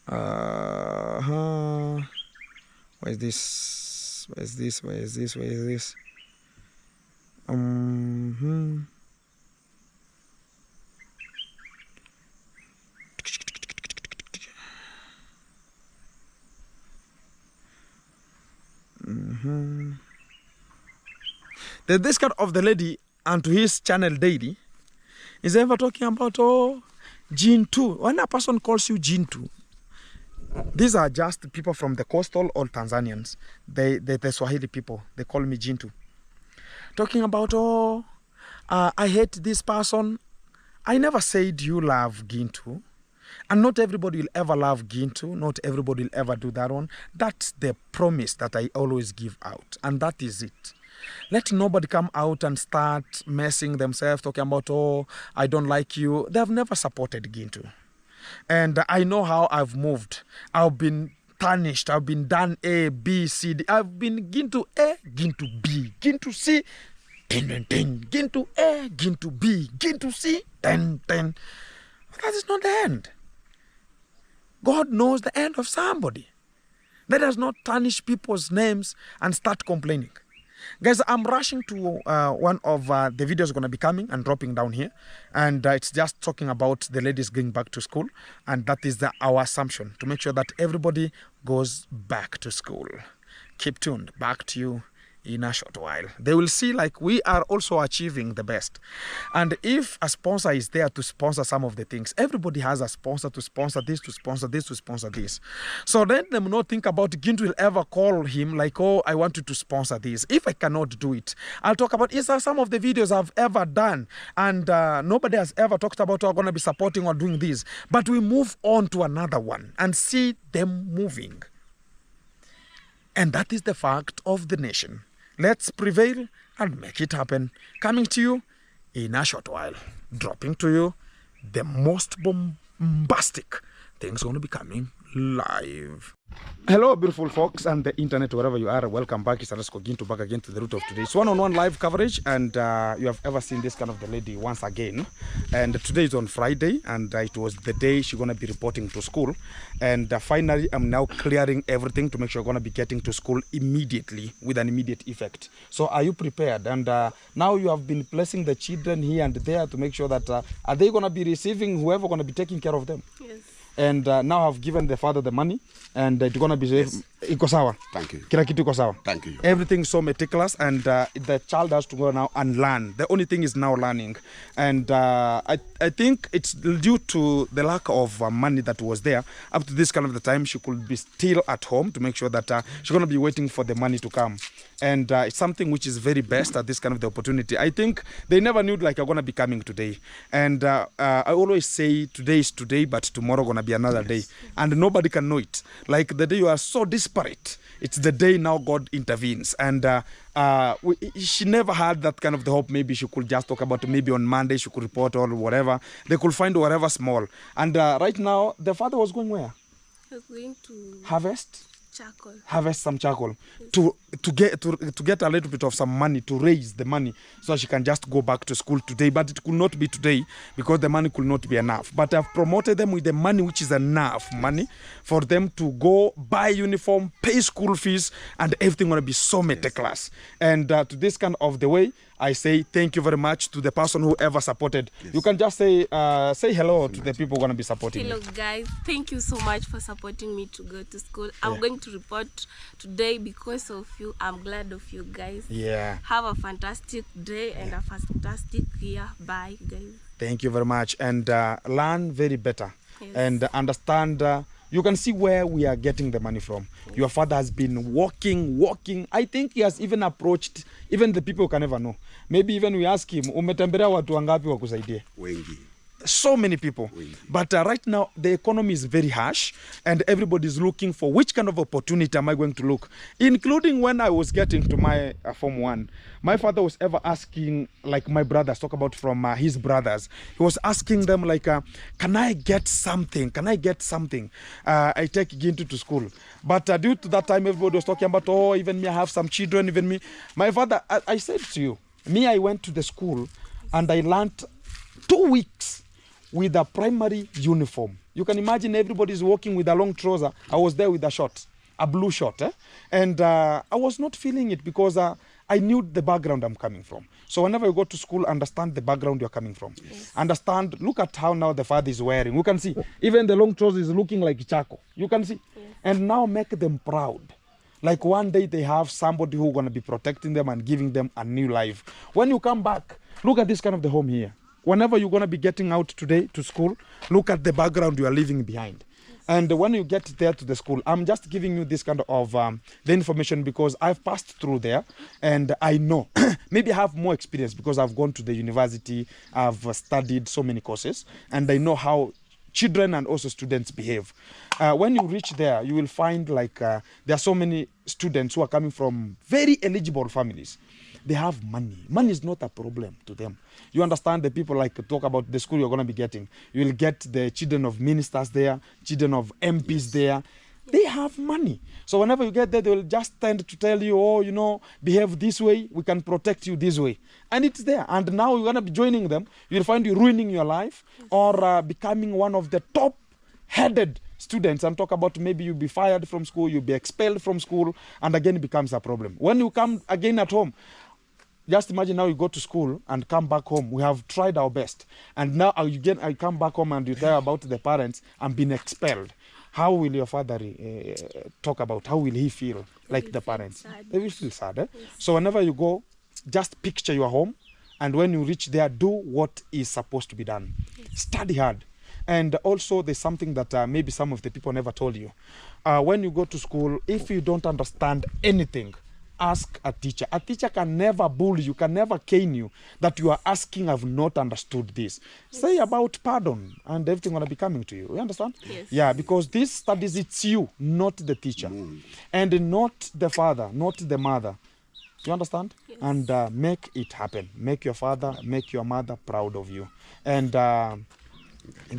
where is this? Where is this? Where is this? Where is this? This kind of the lady and to his channel daily is ever talking about Gintu. When a person calls you Gintu, these are just people from the coastal or Tanzanians. The Swahili people. They call me Gintu. Talking about, I hate this person. I never said you love Gintu. And not everybody will ever love Gintu. Not everybody will ever do that one. That's the promise that I always give out. And that is it. Let nobody come out and start messing themselves, talking about, oh, I don't like you. They have never supported Gintu. And I know how I've moved. I've been tarnished. I've been done A, B, C, D. I've been Gintu A, Gintu B, Gintu C, 10, Gintu A, Gintu B, Gintu C, 10. That is not the end. God knows the end of somebody. Let us not tarnish people's names and start complaining. Guys, I'm rushing to one of the videos going to be coming and dropping down here. And it's just talking about the ladies going back to school. And that is our assumption, to make sure that everybody goes back to school. Keep tuned. Back to you in a short while. They will see like we are also achieving the best. And if a sponsor is there to sponsor some of the things, everybody has a sponsor to sponsor this, to sponsor this, to sponsor this. So let them not think about Gintu will ever call him like, oh, I want you to sponsor this. If I cannot do it, I'll talk about is there some of the videos I've ever done and nobody has ever talked about who are going to be supporting or doing this. But we move on to another one and see them moving. And that is the fact of the nation. Let's prevail and make it happen. Coming to you in a short while. Dropping to you the most bombastic things going to be coming live. Hello, beautiful folks and the internet, wherever you are. Welcome back. It's Alex Gintu back again to the root of today's one-on-one live coverage. And you have ever seen this kind of the lady once again. And today is on Friday, and it was the day she's going to be reporting to school. And finally, I'm now clearing everything to make sure you're going to be getting to school immediately with an immediate effect. So are you prepared? And now you have been placing the children here and there to make sure that are they going to be receiving whoever going to be taking care of them? Yes. And now I've given the father the money, and it's gonna be yes. Iko sawa. Thank you. Kila kitu iko sawa. Thank you. Everything's so meticulous, and the child has to go now and learn. The only thing is now learning, and I think it's due to the lack of money that was there up to this kind of the time. She could be still at home to make sure that she's gonna be waiting for the money to come. And it's something which is very best at this kind of the opportunity. I think they never knew like you're gonna be coming today. And I always say today is today, but tomorrow gonna be another day. And nobody can know it. Like the day you are so disparate, it's the day now God intervenes. And she never had that kind of the hope. Maybe she could just talk about maybe on Monday she could report or whatever. They could find whatever small. And right now the father was going where? He was going to harvest. charcoal. Harvest some charcoal to get a little bit of some money to raise the money so she can just go back to school today. But it could not be today because the money could not be enough. But I've promoted them with the money which is enough money for them to go buy uniform, pay school fees, and everything gonna be so meticulous. And to this kind of the way, I say thank you very much to the person who ever supported. Yes. You can just say hello to the people who are going to be supporting Hello, you. guys. Thank you so much for supporting me to go to school. I'm going to report today because of you. I'm glad of you guys. Yeah. Have a fantastic day and a fantastic year. Bye, guys. Thank you very much. And learn very better. Yes. And understand. You can see where we are getting the money from. Yes. Your father has been walking. I think he has even approached even the people who can never know. Maybe even we ask him, umetembelea watu wangapi wakusaidie? Wengi. So many people. Wengi. But right now, the economy is very harsh and everybody is looking for which kind of opportunity am I going to look. Including when I was getting to my Form 1. My father was ever asking, like my brothers, talk about from his brothers. He was asking them like, can I get something? Can I get something? I take Gintu to school. But due to that time, everybody was talking about, oh, even me, I have some children, even me. My father, I said to you, me, I went to the school and I learned 2 weeks with a primary uniform. You can imagine everybody's walking with a long trouser. I was there with a short, a blue short. And I was not feeling it because I knew the background I'm coming from. So whenever you go to school, understand the background you're coming from. Yes. Understand, look at how now the father is wearing. You can see, even the long trouser is looking like charcoal. You can see. Yes. And now make them proud. Like one day they have somebody who's going to be protecting them and giving them a new life. When you come back, look at this kind of the home here. Whenever you're going to be getting out today to school, look at the background you are leaving behind. Yes. And when you get there to the school, I'm just giving you this kind of the information because I've passed through there and I know. Maybe I have more experience because I've gone to the university, I've studied so many courses, and I know how children and also students behave. When you reach there, you will find like there are so many students who are coming from very eligible families. They have money. Money is not a problem to them. You understand, the people like talk about the school you're going to be getting. You will get the children of ministers there, children of MPs there. They have money. So whenever you get there, they will just tend to tell you, oh, you know, behave this way, we can protect you this way. And it's there. And now you're going to be joining them. You'll find you ruining your life or becoming one of the top-headed students, and talk about maybe you'll be fired from school, you'll be expelled from school, and again it becomes a problem. When you come again at home, just imagine now you go to school and come back home. We have tried our best. And now again, I come back home and you tell about the parents and been expelled. How will your father talk about? How will he feel like the parents? They will feel sad. Yes. So whenever you go, just picture your home. And when you reach there, do what is supposed to be done. Yes. Study hard. And also there's something that maybe some of the people never told you. When you go to school, if you don't understand anything, ask a teacher. A teacher can never bully you, can never cane you that you are asking, I've not understood this. Yes. Say about pardon and everything will be coming to you. You understand? Yes. Yeah, because these studies, it's you, not the teacher. And not the father, not the mother. You understand? Yes. And make it happen. Make your father, make your mother proud of you. And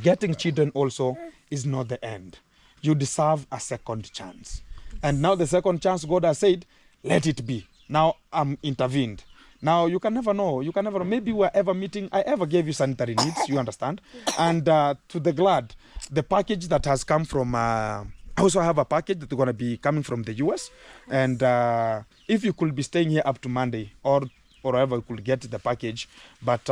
getting children also is not the end. You deserve a second chance. And now the second chance, God has said, let it be. Now I'm intervened. Now you can never know. You can never know. Maybe we're ever meeting. I ever gave you sanitary needs. You understand? And to the glad, the package that has come from. I also have a package that's going to be coming from the US. And if you could be staying here up to Monday or wherever you could get the package, but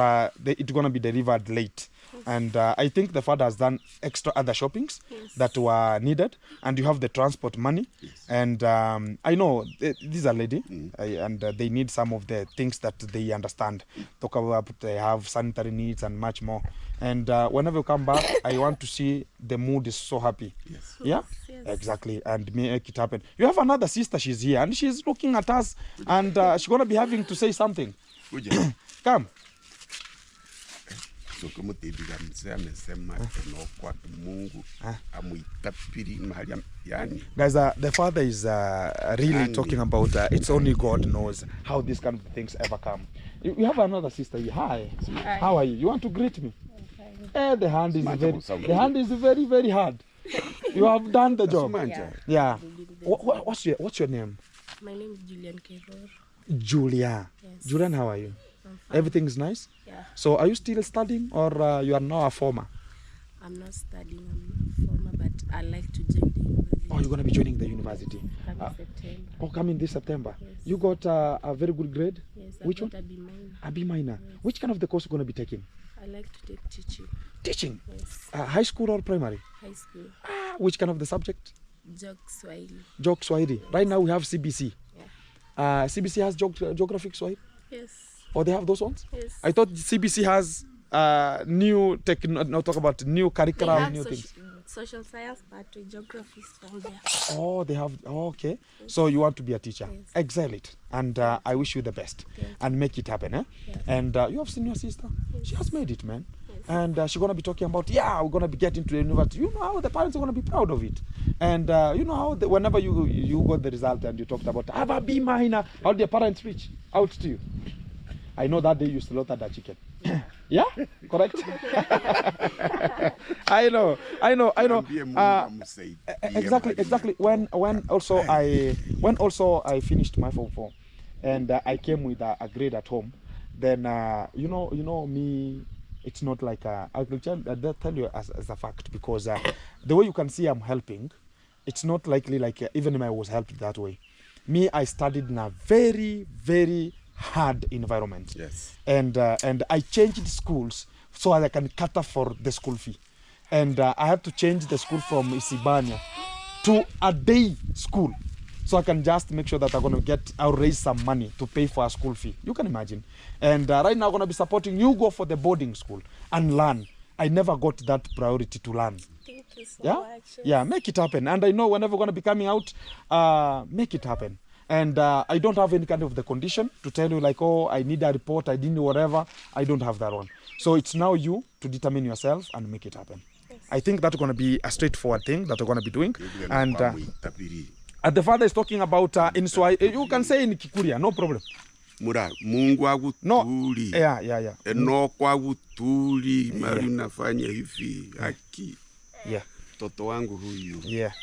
it's going to be delivered late. And I think the father has done extra other shoppings that were needed, and you have the transport money. Yes. And I know these are lady, and they need some of the things that they understand. Talk about they have sanitary needs and much more. And whenever you come back, I want to see the mood is so happy. Yes. Yeah, yes. Exactly, and make it happen. You have another sister. She's here, and she's looking at us, and she's gonna be having to say something. Come. So como te diga amesema no kwa Mungu amuitapiri mahali yani. Guys, the father is really talking about it's only God knows how these kind of things ever come. You have another sister here. Hi. Hi. How are you? You want to greet me? The hand is very very hard. You have done the job. Yeah. What's your name? My name is Julian Keror. Julia. Yes. Julian, how are you? Everything's nice? Yeah. So are you still studying or you are now a former? I'm not studying, I'm a former, but I like to join the university. Oh, you're going to be joining the university? Coming September. Oh, coming this September? Yes. You got a very good grade? Yes, which one? A B minor. A B minor. Yes. Which kind of the course are you going to be taking? I like to take teaching. Teaching? Yes. High school or primary? High school. Which kind of the subject? Jog Swahili. Jog Swahili. Yes. Right now we have CBC. Yeah. CBC has geographic Swahili? Yes. Oh, they have those ones? Yes. I thought CBC has new talk about new curriculum, new things. Social science, but geography is from there. Oh, they have. Oh, okay. Yes. So you want to be a teacher? Yes. Excel it, and I wish you the best, and make it happen. Yes. And you have seen your sister? Yes. She has made it, man. Yes. And she's gonna be talking about, we're gonna be getting to the university. You know how the parents are gonna be proud of it, and you know how whenever you got the result and you talked about have a B minor, how did your parents reach out to you? I know that day you slaughtered that chicken. Yeah, correct. I know. Exactly. When also I finished my Form 4, and I came with a grade at home. Then you know me. It's not like I'll tell you as a fact, because the way you can see I'm helping, it's not likely like even if I was helped that way. Me, I studied in a very very hard environment. Yes. And I changed schools so I can cater for the school fee. And I had to change the school from Isibania to a day school. So I can just make sure that I'll raise some money to pay for a school fee. You can imagine. And right now I'm going to be supporting you go for the boarding school and learn. I never got that priority to learn. Thank you so much. Yeah, make it happen. And I know whenever we're going to be coming out, make it happen. And I don't have any kind of the condition to tell you like, oh, I need a report, I didn't whatever. I don't have that one. So it's now you to determine yourself and make it happen. Yes. I think that's going to be a straightforward thing that we're going to be doing. And Amuitapiri. the father is talking about in Swahili. You can say in Kikuria, no problem. Mura, Mungu agutuli. Yeah. Enoko agutuli. Mali unafanya hivi. Haki. Yeah. Toto wangu huyu. Yeah.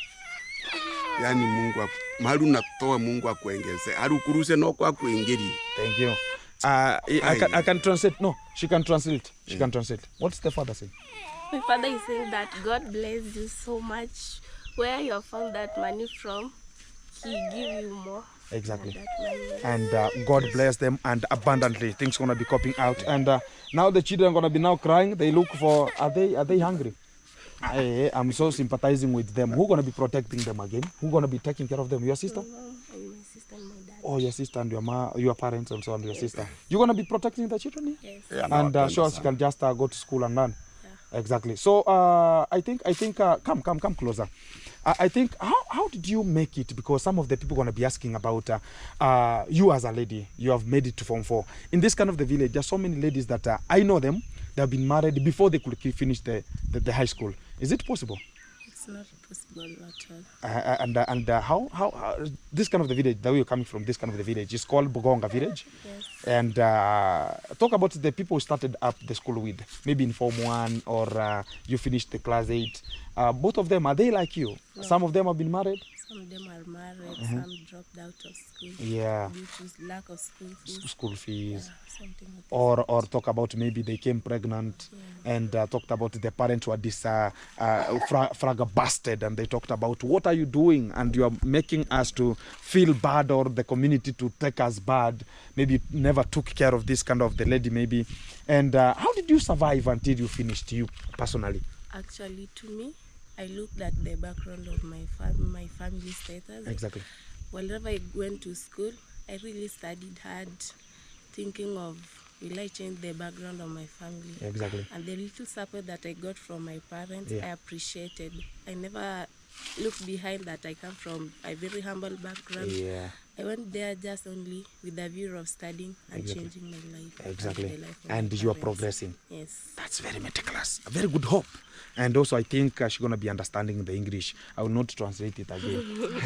Yani Mungu, mali unatoa Mungu akuengeze. Arukuruse noko akuengeri. Thank you. I can translate. No, she can translate. She can translate. What's the father saying? My father is saying that God bless you so much. Where you have found that money from, He give you more. Exactly. That money. And God bless them and abundantly. Things gonna be coming out. And now the children are gonna be now crying. They look for. Are they hungry? I'm so sympathizing with them. Who gonna be protecting them again? Who gonna be taking care of them? Your sister? My mom and my sister and my dad. Oh, your sister and your parents and so on. Your sister. You gonna be protecting the children here? Yes. Yeah, And sure, she can just go to school and learn. Yeah. Exactly. So I think come closer. I think how did you make it? Because some of the people gonna be asking about you as a lady. You have made it to Form 4 in this kind of the village. There's so many ladies that I know them. They have been married before they could finish the high school. Is it possible? It's not possible at all. And how this kind of the village that we're coming from, this kind of the village is called Bugonga village. Yes. And talk about the people who started up the school with, maybe in Form 1 or you finished the class 8. Both of them, are they like you? No. Some of them have been married. Some of them are married. Some dropped out of school. Yeah. Due to lack of school fees. School fees. Yeah, something like Or talk about maybe they came pregnant and talked about the parents were this fragabasted, and they talked about what are you doing, and you are making us to feel bad, or the community to take us bad. Maybe never took care of this kind of the lady maybe. And how did you survive until you finished, you personally? Actually, to me, I looked at the background of my family status. Exactly. Whenever I went to school, I really studied hard, thinking of will I change the background of my family. Exactly. And the little support that I got from my parents, Yeah. I appreciated. I never looked behind that I come from a very humble background. Yeah. I went there just only with the view of studying and Exactly. changing my life. Exactly. the life of And my you are parents. progressing. Yes. That's very meticulous. A very good hope. And also, I think she's going to be understanding the English. I will not translate it again.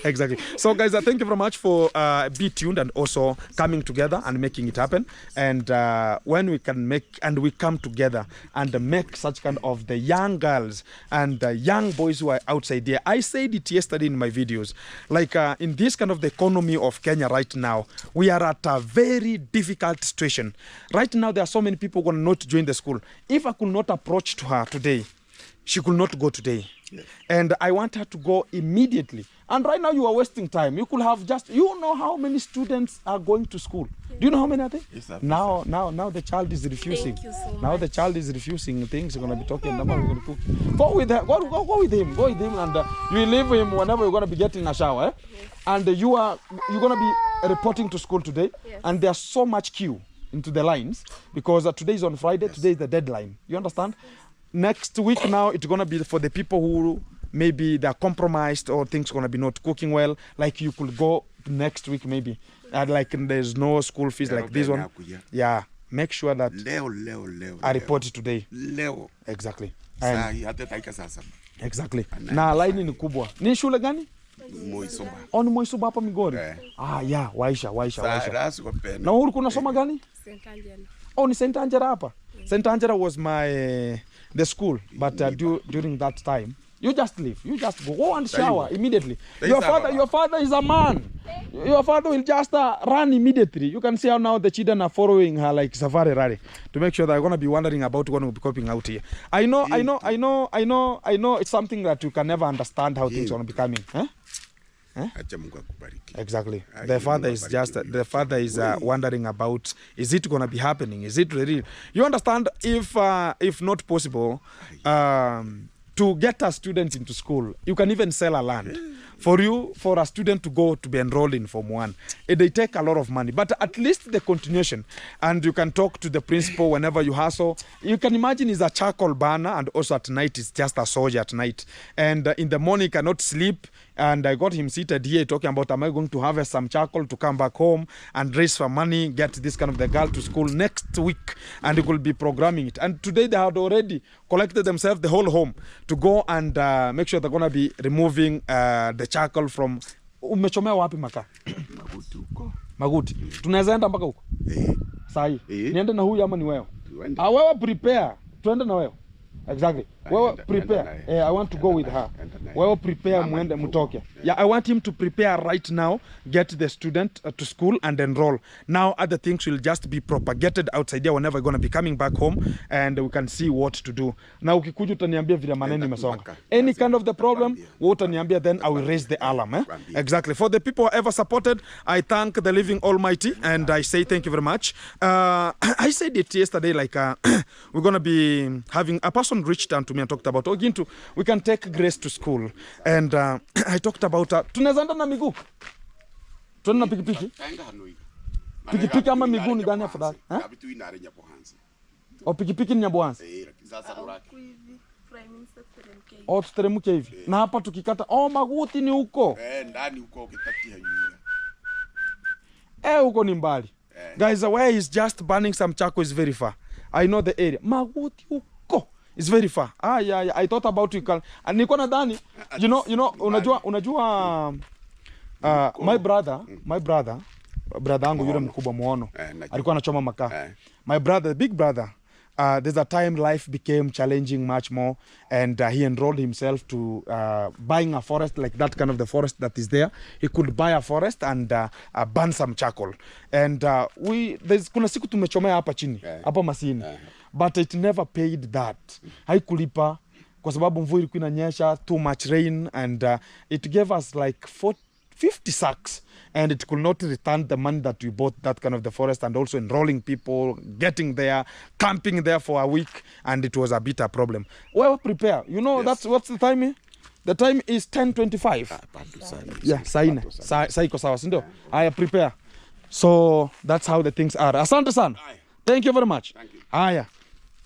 Exactly. So, guys, thank you very much for being tuned and also coming together and making it happen. And when we can make and we come together and make such kind of the young girls and the young boys who are outside there. I said it yesterday in my videos. Like in this kind of the economy of Kenya right now, we are at a very difficult situation. Right now, there are so many people who are not join the school. If I could not approach to her today, she could not go today. Yes. And I want her to go immediately. And right now you are wasting time. You could have just, you know how many students are going to school. Do you know how many are there? Yes, sir. Now the child is refusing. Thank you so Now much. the child is refusing things. You're going to be talking. We're going to cook. Go with her. Go with him. Go with him, and you leave him whenever you're going to be getting a shower. Eh? Yes. And you're going to be reporting to school today. Yes. And there's so much queue into the lines because today is on Friday. Yes. Today is the deadline. You understand? Next week now it's going to be for the people who maybe they're compromised or things going to be not cooking well. Like you could go next week maybe. Like there's no school fees like this one. Yeah. Make sure that Leo. I report it today. Leo. Exactly. And Sahi hata taika sasa. exactly. Na line ni kubwa. Ni shule gani? Moisoba. Ni Moisuba hapa Migori. Yeah, Waisha. Rasu kwa pena. Na ulikuwa unasoma gani? St. Angela. Ni St. Angela hapa. St. Angela was my the school, but during that time, you just leave. You just go and shower immediately. Your father is a man. Your father will just run immediately. You can see how now the children are following her like Safari Rally to make sure they're going to be wondering about what will be coping out here. I know. It's something that you can never understand how things are going to be coming. Huh? Acha Mungu akubariki. Exactly. The father is wondering about, is it going to be happening? Is it really? You understand? If not possible, to get a student into school, you can even sell a land. for a student to go to be enrolled in Form 1, they take a lot of money. But at least the continuation, and you can talk to the principal whenever you hustle. You can imagine it's a charcoal burner, and also at night it's just a soldier at night. And in the morning he cannot sleep. And I got him seated here talking about, am I going to harvest some charcoal to come back home and raise some money, get this kind of the girl to school next week, and he will be programming it. And today they had already collected themselves, the whole home, to go and make sure they're going to be removing the charcoal from... Umechomea wapi maka? Maguti huko. Maguti. Tunaweza enda mpaka huko? Sahi. Niende na huyu ama ni wewe? Wewe prepare. Tuende na wewe. Exactly. Well, prepare. I want to go with her. Well, prepare muende mutoke. Yeah, I want him to prepare right now, get the student to school and enroll. Now other things will just be propagated outside here whenever we're going to be coming back home, and we can see what to do. Now ukikuja utaniambia vile maneno imesonga. Any kind of the problem, utaniambia, then I will raise the alarm. Exactly. For the people who ever supported, I thank the living Almighty, and I say thank you very much. I said it yesterday, like we're going to be having a person reached out to me and talked about Ogintu, we can take Grace to school, and I talked about tunaweza enda na miguu, tuende na pikipiki. Pikipiki ama miguu ni gani afadhali? O pikipiki ni Nyabohansi. O tuteremke hivi. Na hapa tukikata, Maguti ni huko. Ndani huko ukitatia hivi. Huko ni mbali. Guys, where he's just burning some charcoal is very far. I know the area. Maguti huko. It's very far. Yeah. I thought about you can. Niko nadhani, you know, unajua my brother yangu yule mkubwa muono, alikuwa anachoma makaa. My brother, big brother, there's a time life became challenging much more, and he enrolled himself to buying a forest, like that kind of the forest that is there. He could buy a forest and burn some charcoal. And kuna siku tumechomea hapa chini, hapa Masini. But it never paid that. Haikulipa kwa sababu mvua ilikuwa inanyesha, too much rain, and it gave us like 50 sacks, and it could not return the money that we bought that kind of the forest, and also enrolling people, getting there, camping there for a week, and it was a bit a problem. Well, prepare. You know, yes. What's the time? The time is 10:25. Yeah, saiko sawa, sindio? Aya, prepare. So that's how the things are. Asante sana. Thank you very much. Thank you. Aya.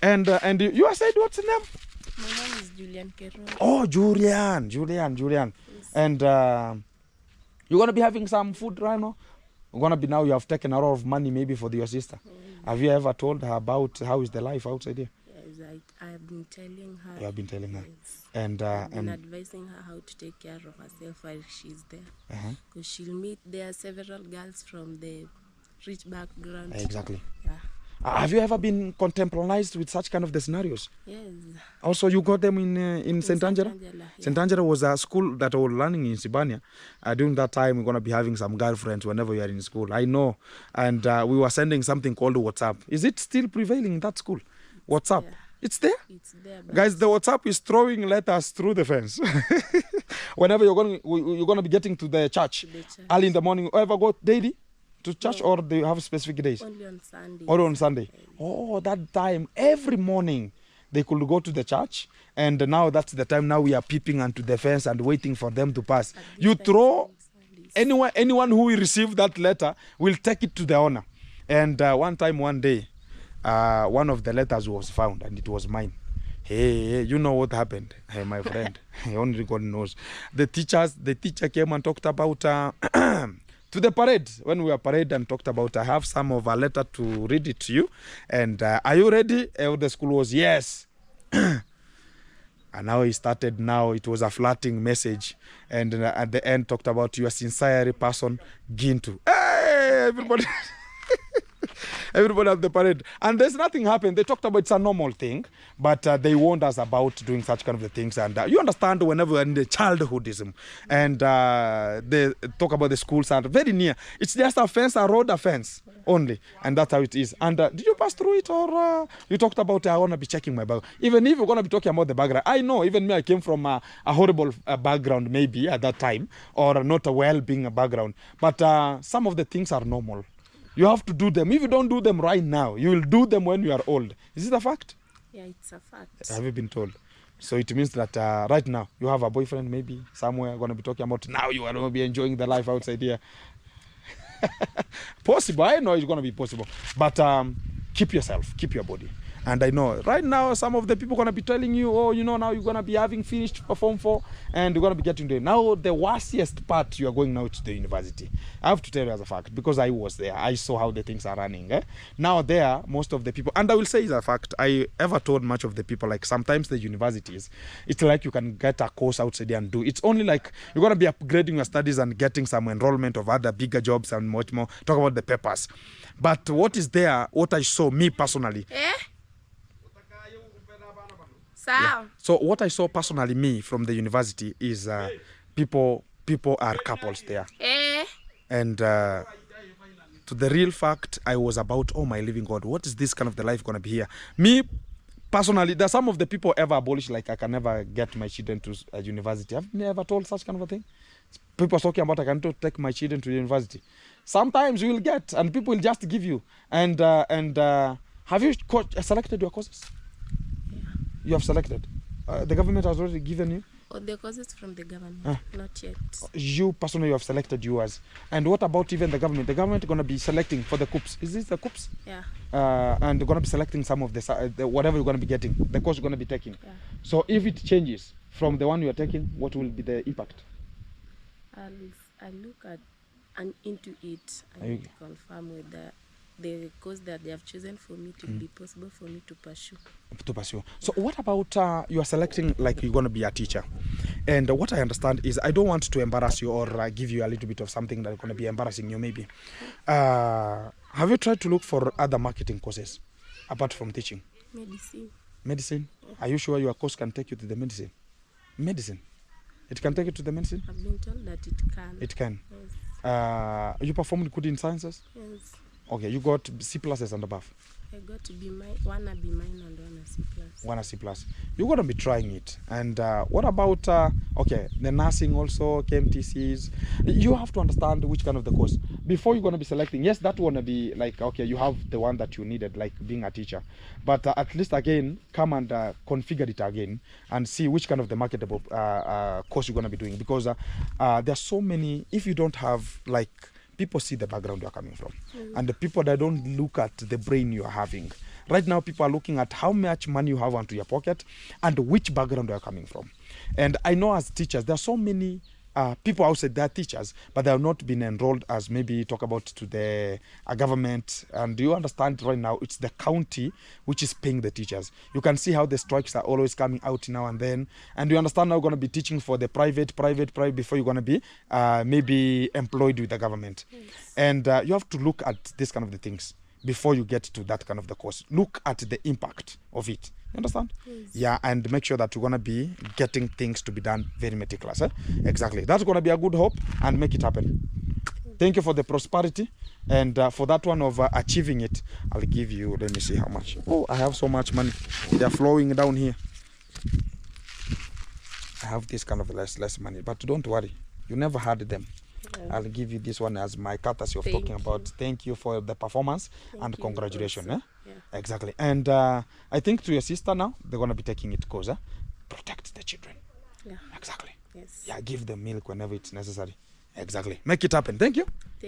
And you said what's the name? My name is Julian Kero. Oh, Julian. Yes. And you're going to be having some food right now? You're going to be, now you have taken a lot of money maybe for your sister. Have you ever told her about how is the life outside here? Yes, I have been telling her. You have been telling her? Yes. And advising her how to take care of herself while she's there. Because she'll meet there several girls from the rich background. Exactly. Yeah. Have you ever been contemporized with such kind of the scenarios? Yes. Also, you got them in St. Angela? Yeah. St. Angela was a school that I was learning in Sibania. During that time, we're going to be having some girlfriends whenever we are in school. I know. And we were sending something called WhatsApp. Is it still prevailing in that school? WhatsApp? Yeah. It's there? It's there. Guys, the WhatsApp is throwing letters through the fence. Whenever you're going to be getting to the church, early in the morning, ever go daily to church, or do you have specific days? Only on Sunday. Only on Sunday. Oh, that time, every morning, they could go to the church, and now that's the time. Now we are peeping onto the fence and waiting for them to pass. You throw, anyone who will receive that letter will take it to the owner. And one day, one of the letters was found, and it was mine. Hey, you know what happened? Hey, my friend, only God knows. The teacher came and talked about to the parade, when we were parade, and talked about, I have some of a letter to read it to you. And are you ready? The school was, yes. And now he started, now it was a flirting message. And at the end talked about your sincere person, Gintu. Hey, everybody. Everybody at the parade. And there's nothing happened. They talked about it's a normal thing, but they warned us about doing such kind of things. And you understand, whenever we're in the childhoodism, and they talk about the schools are very near. It's just a fence, a road offense only. And that's how it is. And did you pass through it, or you talked about, I want to be checking my background? Even if you're going to be talking about the background, I know, even me, I came from a horrible background maybe at that time, or not a well-being background. But some of the things are normal. You have to do them. If you don't do them right now, you will do them when you are old. Is it a fact? Yeah, it's a fact. Have you been told? So it means that right now you have a boyfriend maybe somewhere going to be talking about now you are going to be enjoying the life outside here. Possible. I know it's going to be possible. But keep yourself, keep your body. And I know right now some of the people going to be telling you, oh, you know, now you're going to be having finished Form 4 and you're going to be getting there. Now the worst part, you are going now to the university. I have to tell you as a fact, because I was there. I saw how the things are running. Now there, most of the people, and I will say as a fact, I ever told much of the people, like sometimes the universities, it's like you can get a course outside there and do. It's only like you're going to be upgrading your studies and getting some enrollment of other bigger jobs and much more. Talk about the papers. But what is there, what I saw, me personally, yeah. So what I saw personally, me, from the university is people are couples there. And to the real fact, I was about, oh my living God, what is this kind of the life going to be here? Me, personally, there's some of the people ever abolished, like I can never get my children to a university. Have you ever told such kind of a thing? People are talking about I can take my children to university. Sometimes you will get, and people will just give you. And have you selected your courses? You have selected. The government has already given you? Oh, the courses from the government, not yet. You personally, you have selected yours. And what about even the government? The government is going to be selecting for the COOPs. Is this the COOPs? Yeah. And they're going to be selecting some of the whatever you're going to be getting, the course you're going to be taking. Yeah. So if it changes from the one you are taking, what will be the impact? I'll look at and into it and confirm whether the course that they have chosen for me to be possible for me to pursue. So what about you are selecting, like you're going to be a teacher, and what I understand is, I don't want to embarrass you or give you a little bit of something that's going to be embarrassing you maybe. Have you tried to look for other marketing courses apart from teaching? Medicine? Are you sure your course can take you to the medicine? It can take you to the medicine? I've been told that it can. It can? Yes. You performed good in sciences? Yes. Okay, you got C+ and above? I got to be one a B- and one a C+. One a C+. You're going to be trying it. And what about, okay, the nursing also, KMTCs? You have to understand which kind of the course. Before you're going to be selecting, yes, that want to be like, okay, you have the one that you needed, like being a teacher. But at least, again, come and configure it again and see which kind of the marketable course you're going to be doing. Because there are so many, if you don't have, like, people see the background you're coming from. And the people that don't look at the brain you're having. Right now, people are looking at how much money you have onto your pocket and which background you're coming from. And I know as teachers, there are so many people outside that are teachers, but they have not been enrolled as maybe talk about to the government. And you understand right now, it's the county which is paying the teachers. You can see how the strikes are always coming out now and then. And you understand now you're going to be teaching for the private before you're going to be maybe employed with the government. Yes. And you have to look at this kind of the things before you get to that kind of the course. Look at the impact of it. You understand? Yes. Yeah, and make sure that you're going to be getting things to be done very meticulous. Exactly. That's going to be a good hope, and make it happen. Thank you for the prosperity. And for that one of achieving it, I'll give you, let me see how much. Oh, I have so much money. They're flowing down here. I have this kind of less money, but don't worry. You never had them. Yeah. I'll give you this one as my courtesy of talking about. Thank you for the performance and congratulations. Yeah. Exactly. And I think to your sister now, they're going to be taking it because protect the children. Yeah. Exactly. Yes. Yeah, give them milk whenever it's necessary. Exactly. Make it happen. Thank you.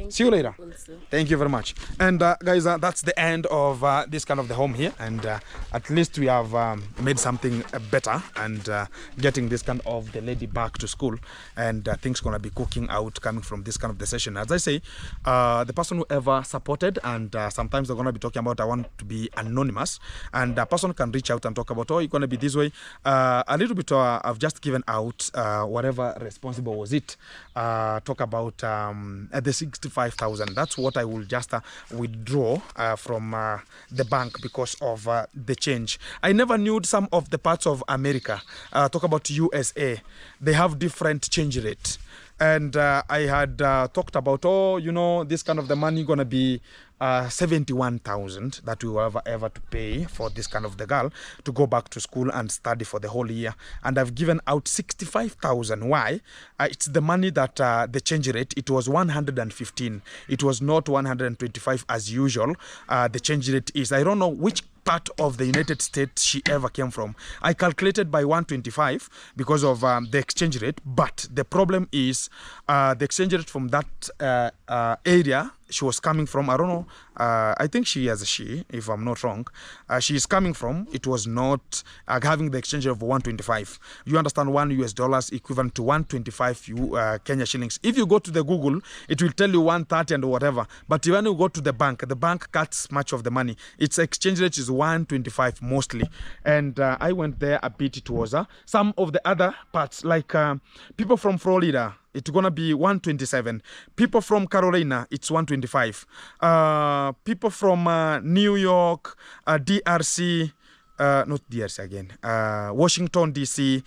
See you later. Also. Thank you very much. And guys, that's the end of this kind of the home here. And at least we have made something better and getting this kind of the lady back to school. And things going to be cooking out coming from this kind of the session. As I say, the person who ever supported, and sometimes they're going to be talking about, I want to be anonymous. And a person can reach out and talk about, oh, you're going to be this way. A little bit, I've just given out whatever responsible was it. Talk about the 65,000. That's what I will just withdraw from the bank because of the change. I never knew some of the parts of America. Talk about USA. They have different change rate. And I had talked about, oh, you know, this kind of the money going to be 71,000 that we were ever to pay for this kind of the girl to go back to school and study for the whole year. And I've given out 65,000. Why? It's the money that the change rate, it was 115. It was not 125 as usual. The change rate is, I don't know which part of the United States she ever came from. I calculated by 125 because of the exchange rate, but the problem is the exchange rate from that area she was coming from, I don't know, I think she is a she, if I'm not wrong. She is coming from, it was not having the exchange rate of 125. You understand, $1 equivalent to 125 Kenya shillings. If you go to the Google, it will tell you 130 and whatever. But when you go to the bank cuts much of the money. Its exchange rate is 125 mostly. And I went there a bit. It was some of the other parts, like people from Florida, it's gonna be 127. People from Carolina, it's 125. People from New York, DRC, not DRC again, Washington DC,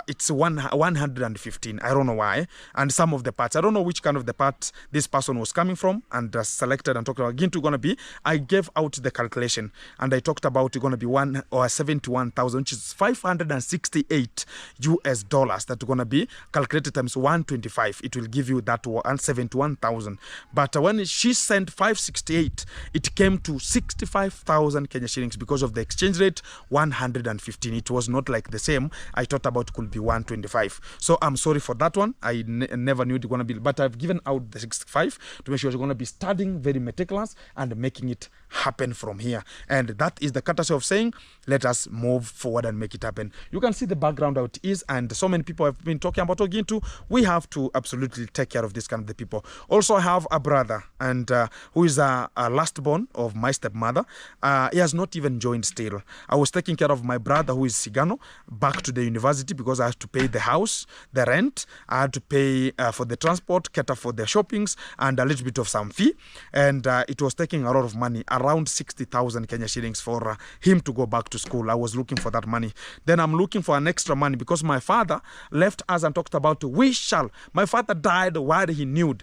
it's 115. I don't know why. And some of the parts, I don't know which kind of the part this person was coming from, and selected and talked about. Again, gonna be, I gave out the calculation and I talked about it's gonna be 71,000, which is 568 US dollars. That's gonna be calculated times 125. It will give you that 71,000. But when she sent 568, it came to 65,000 Kenya shillings because of the exchange rate 115. It was not like the same I thought about could be 125. So I'm sorry for that one. I never knew it was going to be, but I've given out the 65 to make sure you're going to be studying very meticulous and making it happen from here. And that is the courtesy of saying, let us move forward and make it happen. You can see the background how it is, and so many people have been talking about Ogintu. We have to absolutely take care of this kind of the people. Also, I have a brother, and who is a last born of my stepmother. He has not even joined still. I was taking care of my brother, who is Sigano, back to the university because I had to pay the house, the rent, I had to pay for the transport, cater for the shoppings, and a little bit of some fee. And it was taking a lot of money, around 60,000 Kenya shillings for him to go back to school. I was looking for that money. Then I'm looking for an extra money because my father left us and talked about my father died while he knew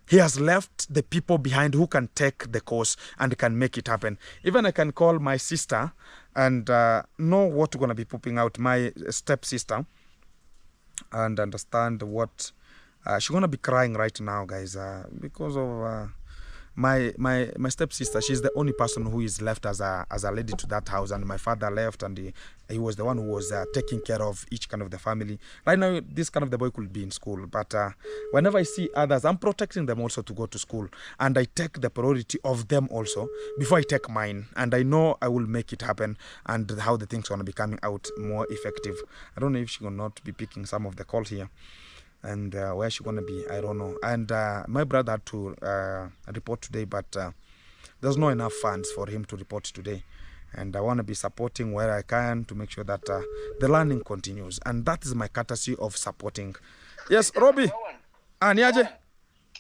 he has left the people behind who can take the course and can make it happen. Even I can call my sister and know what's going to be popping out, my stepsister, and understand what she's going to be crying right now, guys, because of my stepsister. She's the only person who is left as a lady to that house, and my father left, and he was the one who was taking care of each kind of the family. Right now, this kind of the boy could be in school, but whenever I see others, I'm protecting them also to go to school, and I take the priority of them also before I take mine, and I know I will make it happen, and how the things are going to be coming out more effective. I don't know if she will not be picking some of the calls here, and where she gonna be, I don't know. And my brother had to report today, but there's not enough funds for him to report today, and I want to be supporting where I can to make sure that the learning continues, and that is my courtesy of supporting. Yes, Robbie. Niaje?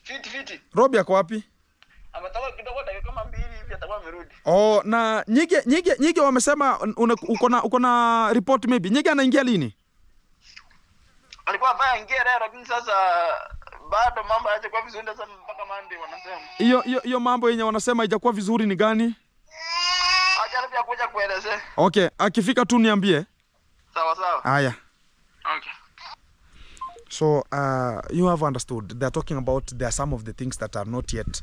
Fiti. Robbie ako wapi? Ametoka kidogo dakika kama 2 hivi atakuwa amerudi. Oh, na Nyige wamesema uko na report maybe. Nyige anaingia lini? Alikuwa hapa ingia leo, lakini sasa bado mambo hayajakuwa vizuri sana mpaka Monday wanasema. Hiyo mambo yenye wanasema haijakuwa vizuri ni gani? Acha kuja kuelezea. Okay, akifika tu niambie. Sawa. Haya. Okay. So you have understood. They're talking about there are some of the things that are not yet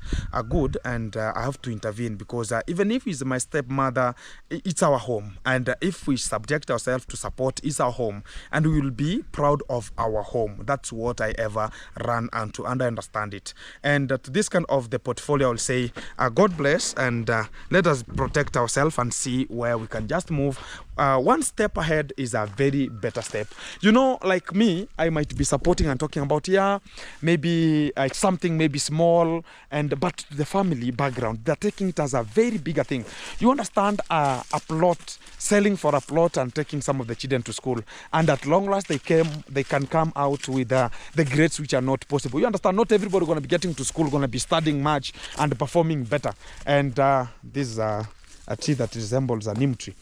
good, and I have to intervene because even if it's my stepmother, it's our home, and if we subject ourselves to support, it's our home, and we will be proud of our home. That's what I ever run onto, and I understand it. And to this kind of the portfolio, I will say God bless, and let us protect ourselves and see where we can just move. One step ahead is a very better step. You know, like me, I might be supporting and talking about, maybe something maybe small, but the family background, they're taking it as a very bigger thing. You understand, a plot, selling for a plot and taking some of the children to school, and at long last they can come out with the grades which are not possible. You understand, not everybody going to be getting to school, going to be studying much and performing better. And this is a tree that resembles a neem tree.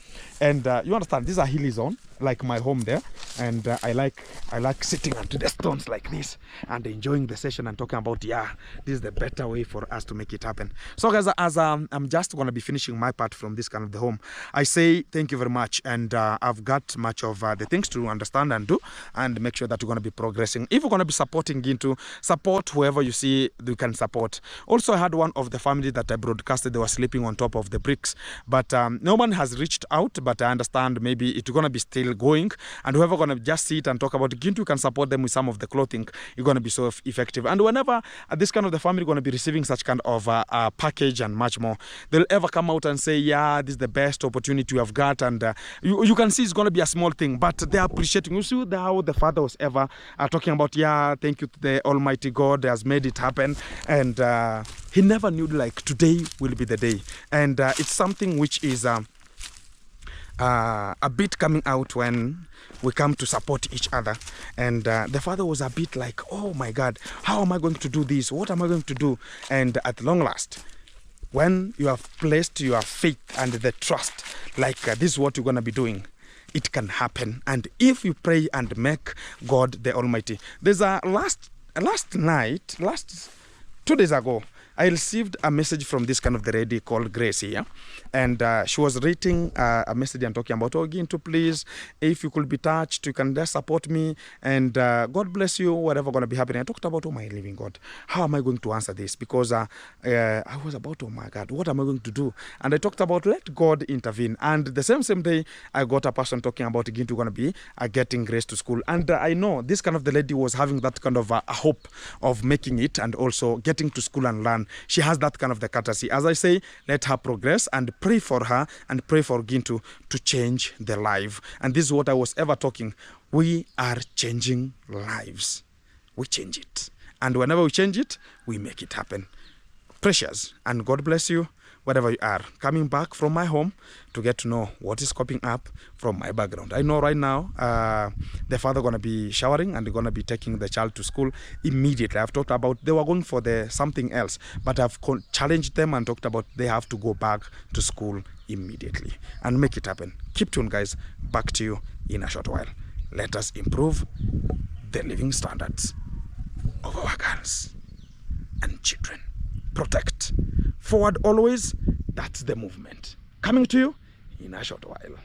And you understand, this is a hilly zone, like my home there. And I like sitting onto the stones like this and enjoying the session and talking about, yeah, this is the better way for us to make it happen. So guys, as I'm just going to be finishing my part from this kind of the home, I say thank you very much. And I've got much of the things to understand and do and make sure that we're going to be progressing. If we're going to be supporting Gintu, support whoever you see you can support. Also, I had one of the family that I broadcasted, they were sleeping on top of the bricks, but no one has reached out, but I understand maybe it's going to be still going, and whoever going to just sit and talk about Gintu, you can support them with some of the clothing. You're going to be so effective. And whenever this kind of the family going to be receiving such kind of package and much more, they'll ever come out and say, yeah, this is the best opportunity you have got. And you can see it's going to be a small thing, but they're appreciating. You see how the father was ever talking about, yeah, thank you to the Almighty God has made it happen. And he never knew like today will be the day. And it's something which is a bit coming out when we come to support each other. And the father was a bit like, oh my God, how am I going to do this? What am I going to do? And at long last, when you have placed your faith and the trust, like this is what you're going to be doing, it can happen. And if you pray and make God the Almighty. There's a last 2 days ago, I received a message from this kind of the lady called Grace here, and she was writing a message and talking about, oh, Gintu, please, if you could be touched, you can just support me, and God bless you, whatever going to be happening. I talked about, oh my living God, how am I going to answer this? Because I was about, oh my God, what am I going to do? And I talked about, let God intervene. And the same day, I got a person talking about Gintu going to be getting Grace to school. And I know this kind of the lady was having that kind of a hope of making it and also getting to school and learn. She has that kind of the courtesy. As I say, let her progress and pray for her and pray for Gintu to change their life. And this is what I was ever talking. We are changing lives. We change it. And whenever we change it, we make it happen. Precious. And God bless you, wherever you are. Coming back from my home to get to know what is popping up from my background. I know right now the father going to be showering and going to be taking the child to school immediately. I've talked about they were going for something else, but I've challenged them and talked about they have to go back to school immediately and make it happen. Keep tuned, guys. Back to you in a short while. Let us improve the living standards of our girls and children. Protect. Forward always. That's the movement. Coming to you in a short while.